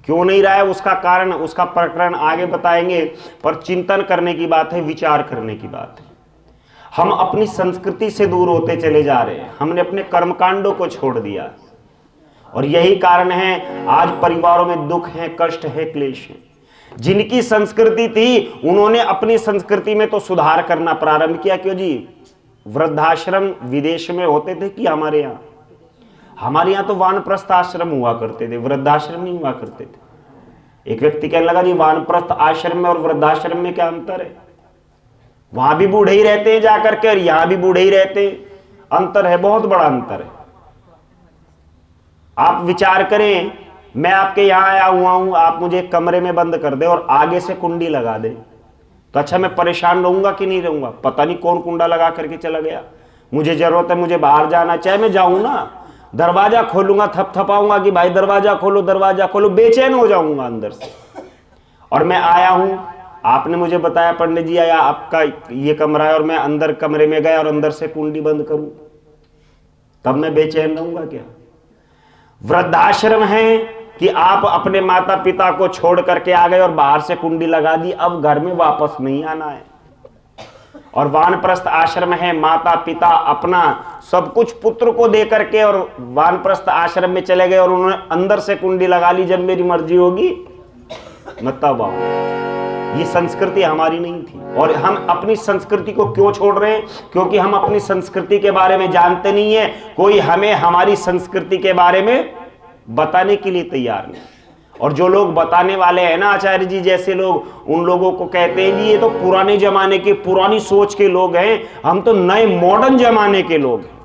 क्यों नहीं रहा है उसका कारण, उसका प्रकरण आगे बताएंगे। पर चिंतन करने की बात है, विचार करने की बात है। हम अपनी संस्कृति से दूर होते चले जा रहे हैं, हमने अपने कर्मकांडों को छोड़ दिया, और यही कारण है आज परिवारों में दुख है, कष्ट है, क्लेश है। जिनकी संस्कृति थी उन्होंने अपनी संस्कृति में तो सुधार करना प्रारंभ किया। क्यों जी? वृद्धाश्रम विदेश में होते थे कि हमारे यहाँ? हमारे यहाँ तो वानप्रस्थ आश्रम हुआ करते थे, वृद्धाश्रम नहीं हुआ करते थे। एक व्यक्ति कहने लगा, जी वानप्रस्थ आश्रम में और वृद्धाश्रम में क्या अंतर है? वहां भी बूढ़े ही रहते हैं जाकर के, और यहां भी बूढ़े ही रहते हैं। अंतर है, बहुत बड़ा अंतर है। आप विचार करें, मैं आपके यहां आया हुआ हूं, आप मुझे एक कमरे में बंद कर दे और आगे से कुंडी लगा दे, तो अच्छा मैं परेशान रहूंगा कि नहीं रहूंगा? पता नहीं कौन कुंडा लगा करके चला गया। मुझे जरूरत है, मुझे बाहर जाना, चाहे मैं जाऊं ना, दरवाजा खोलूंगा, थपथपाऊंगा कि भाई दरवाजा खोलो, दरवाजा खोलो, बेचैन हो जाऊंगा अंदर से। और मैं आया हूं, आपने मुझे बताया पंडित जी आया, आपका ये कमरा है, और मैं अंदर कमरे में गया और अंदर से कुंडी बंद करूं, तब मैं बेचैन रहूंगा क्या? वृद्धाश्रम है कि आप अपने माता पिता को छोड़ करके आ गए और बाहर से कुंडी लगा दी, अब घर में वापस नहीं आना है। और वानप्रस्थ आश्रम है, माता पिता अपना सब कुछ पुत्र को दे करके और वानप्रस्थ आश्रम में चले गए और उन्होंने अंदर से कुंडी लगा ली, जब मेरी मर्जी होगी मैं तब आऊं। ये संस्कृति हमारी नहीं थी। और हम अपनी संस्कृति को क्यों छोड़ रहे हैं? क्योंकि हम अपनी संस्कृति के बारे में जानते नहीं है। कोई हमें हमारी संस्कृति के बारे में बताने के लिए तैयार नहीं। और जो लोग बताने वाले हैं ना, आचार्य जी जैसे लोग, उन लोगों को कहते हैं जी ये तो पुराने जमाने के, पुरानी सोच के लोग हैं, हम तो नए मॉडर्न जमाने के लोग हैं।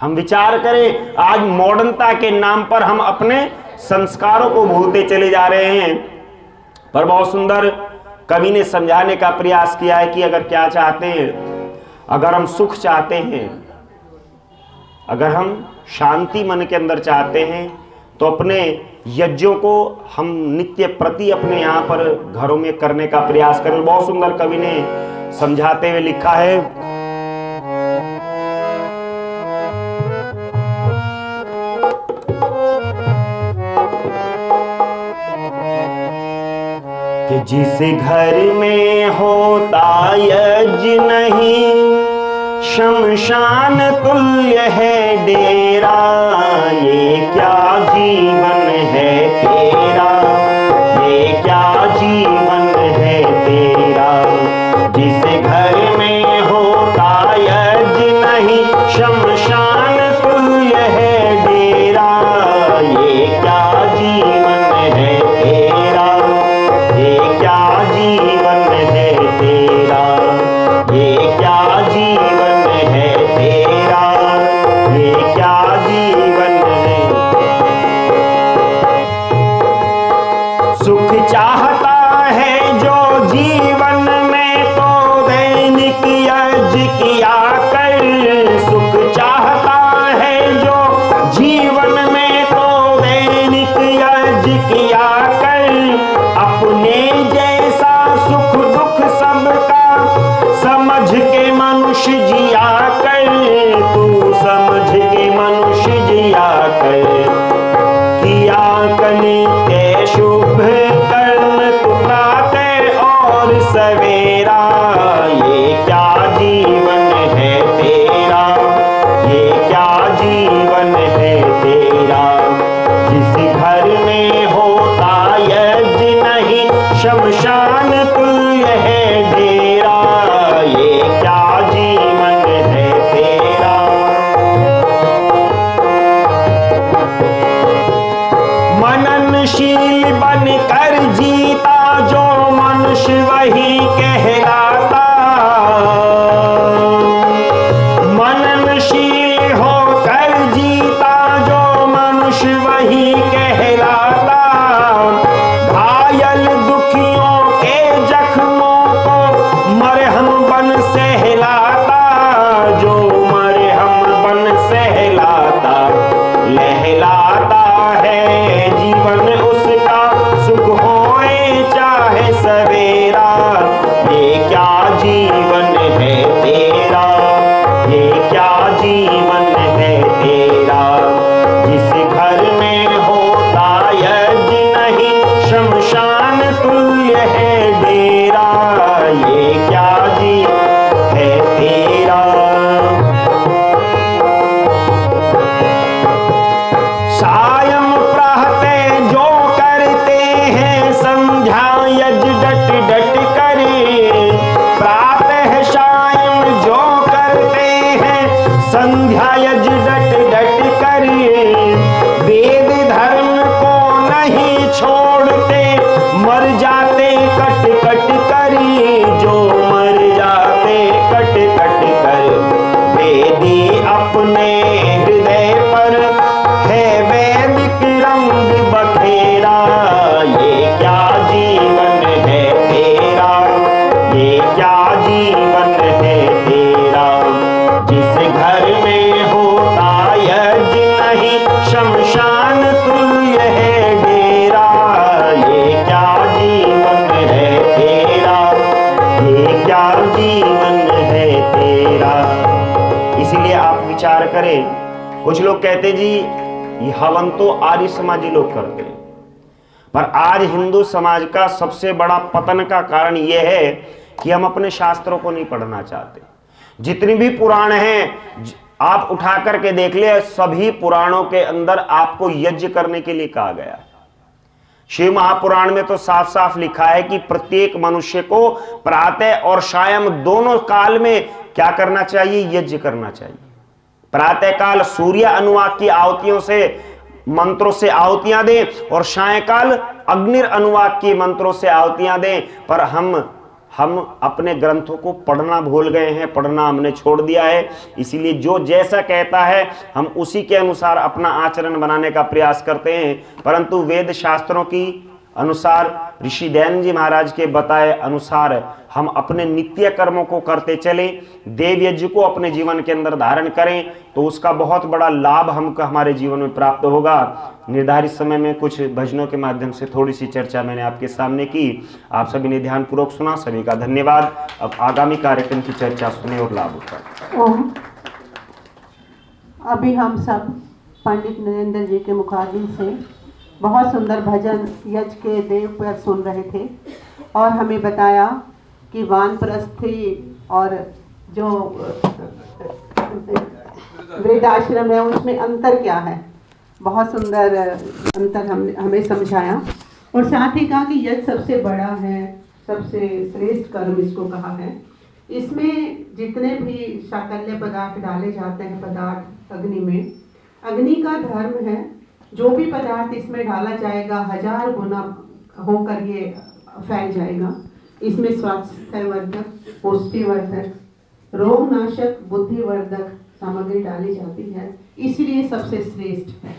हम विचार करें, आज मॉडर्नता के नाम पर हम अपने संस्कारों को भूलते चले जा रहे हैं। पर बहुत सुंदर कवि ने समझाने का प्रयास किया है कि अगर क्या चाहते हैं, अगर हम सुख चाहते हैं, अगर हम शांति मन के अंदर चाहते हैं, तो अपने यज्ञों को हम नित्य प्रति अपने यहाँ पर घरों में करने का प्रयास करें। बहुत सुंदर कवि ने समझाते हुए लिखा है, कि जिस घर में होता यज्ञ नहीं, शमशान तुल्य है डेरा, ये क्या जीवन है तेरा, ये क्या जीवन है तेरा। जिस घर में होता यज्ञ नहीं, शमशान तुल्य है डेरा। ये क्या जीवन है तेरा। जिस घर में होता यज्ञ नहीं, शमशान तुल्य है डेरा। ये क्या जीवन है तेरा। मननशील बनकर जीता जो मनुष्य वही कहलाता। मननशील होकर जीता जो मनुष्य वही कहलाता। घायल दुखियों के जख्मों को मरहम बन सहलाता। जो मरहम बन सहलाता, लहलाता है जीवन उसका, सुख होए चाहे सवेरा। ये क्या जीवन है तेरा। ये क्या जीवन है तेरा। जिस घर में होता यज्ञ नहीं, शमशान तुल्य है डेरा। ये क्या जीवन है तेरा। सायं प्रातः जो करते हैं संध्या यज्ञ डट डट करे। प्रातः सायं जो करते हैं संध्या यज्ञ डट डट करे। वेद धर्म को नहीं छोड़ते, मर जाते कट कट करी। जो मर जाते कट कट कर, वेदी अपने हृदय पर है वैदिक रंग बखेरा। ये क्या जीवन है तेरा। ये क्या जीवन है तेरा। जिस घर में होता यज्ञ नहीं, शमशान तुल्य है डेरा। ये क्या जीवन है तेरा। ये क्या जीवन है तेरा। इसीलिए आप विचार करें, कुछ लोग कहते जी ये हवन तो आर्य समाजी लोग करते हैं, पर आज हिंदू समाज का सबसे बड़ा पतन का कारण यह है कि हम अपने शास्त्रों को नहीं पढ़ना चाहते। जितनी भी पुराण हैं आप उठा करके देख ले, सभी पुराणों के अंदर आपको यज्ञ करने के लिए कहा गया है। शिव महापुराण में तो साफ साफ लिखा है कि प्रत्येक मनुष्य को प्रातः और सायं दोनों काल में क्या करना चाहिए, यज्ञ करना चाहिए। प्रातः काल सूर्य अनुवाक की आहुतियों से मंत्रों से आहुतियां दें और सायंकाल अग्निर अनुवाक की मंत्रों से आहुतियां दें। पर हम अपने ग्रंथों को पढ़ना भूल गए हैं, पढ़ना हमने छोड़ दिया है। इसीलिए जो जैसा कहता है हम उसी के अनुसार अपना आचरण बनाने का प्रयास करते हैं। परंतु वेद शास्त्रों की अनुसार, ऋषि दयानंद जी महाराज के बताए अनुसार हम अपने नित्य कर्मों को करते चलें, देव यज्ञ को अपने जीवन के अंदर धारण करें, तो उसका बहुत बड़ा लाभ हमको हमारे जीवन में प्राप्त होगा। निर्धारित समय में कुछ भजनों के माध्यम से थोड़ी सी चर्चा मैंने आपके सामने की। आप सभी ने ध्यानपूर्वक सुना, सभी का धन्यवाद। अब आगामी कार्यक्रम की चर्चा सुने और लाभ उठाएं।
ओम। अभी हम सब पंडित नरेंद्र जी के मुखारबिन से बहुत सुंदर भजन यज्ञ के देव पर सुन रहे थे और हमें बताया कि वानप्रस्थी और जो वृद्धाश्रम है उसमें अंतर क्या है। बहुत सुंदर अंतर हमें समझाया और साथ ही कहा कि यज्ञ सबसे बड़ा है, सबसे श्रेष्ठ कर्म इसको कहा है। इसमें जितने भी शाकल्य पदार्थ डाले जाते हैं पदार्थ अग्नि में, अग्नि का धर्म है जो भी पदार्थ इसमें डाला जाएगा 1000 गुना होकर ये फैल जाएगा। इसमें स्वास्थ्यवर्धक, पुष्टिवर्धक, रोगनाशक, बुद्धिवर्धक सामग्री डाली जाती है, इसलिए सबसे श्रेष्ठ है।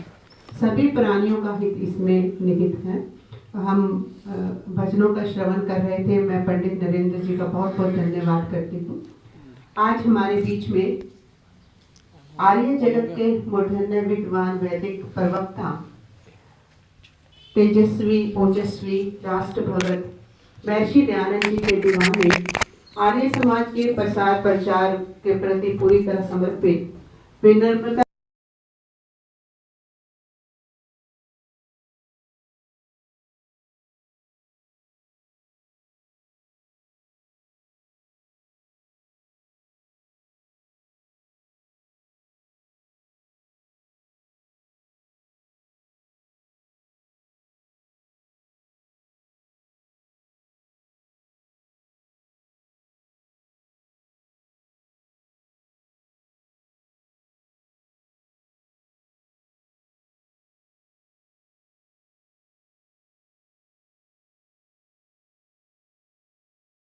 सभी प्राणियों का हित इसमें निहित है। हम भजनों का श्रवण कर रहे थे। मैं पंडित नरेंद्र जी का बहुत बहुत धन्यवाद करती हूँ। आज हमारे बीच में आर्य जगत के मूर्धन्य विद्वान वैदिक प्रवक्ता, तेजस्वी ओजस्वी राष्ट्र भगत महर्षि दयानंद जी के दीवाने, आर्य समाज के प्रसार प्रचार के प्रति पूरी तरह समर्पित, विनम्रता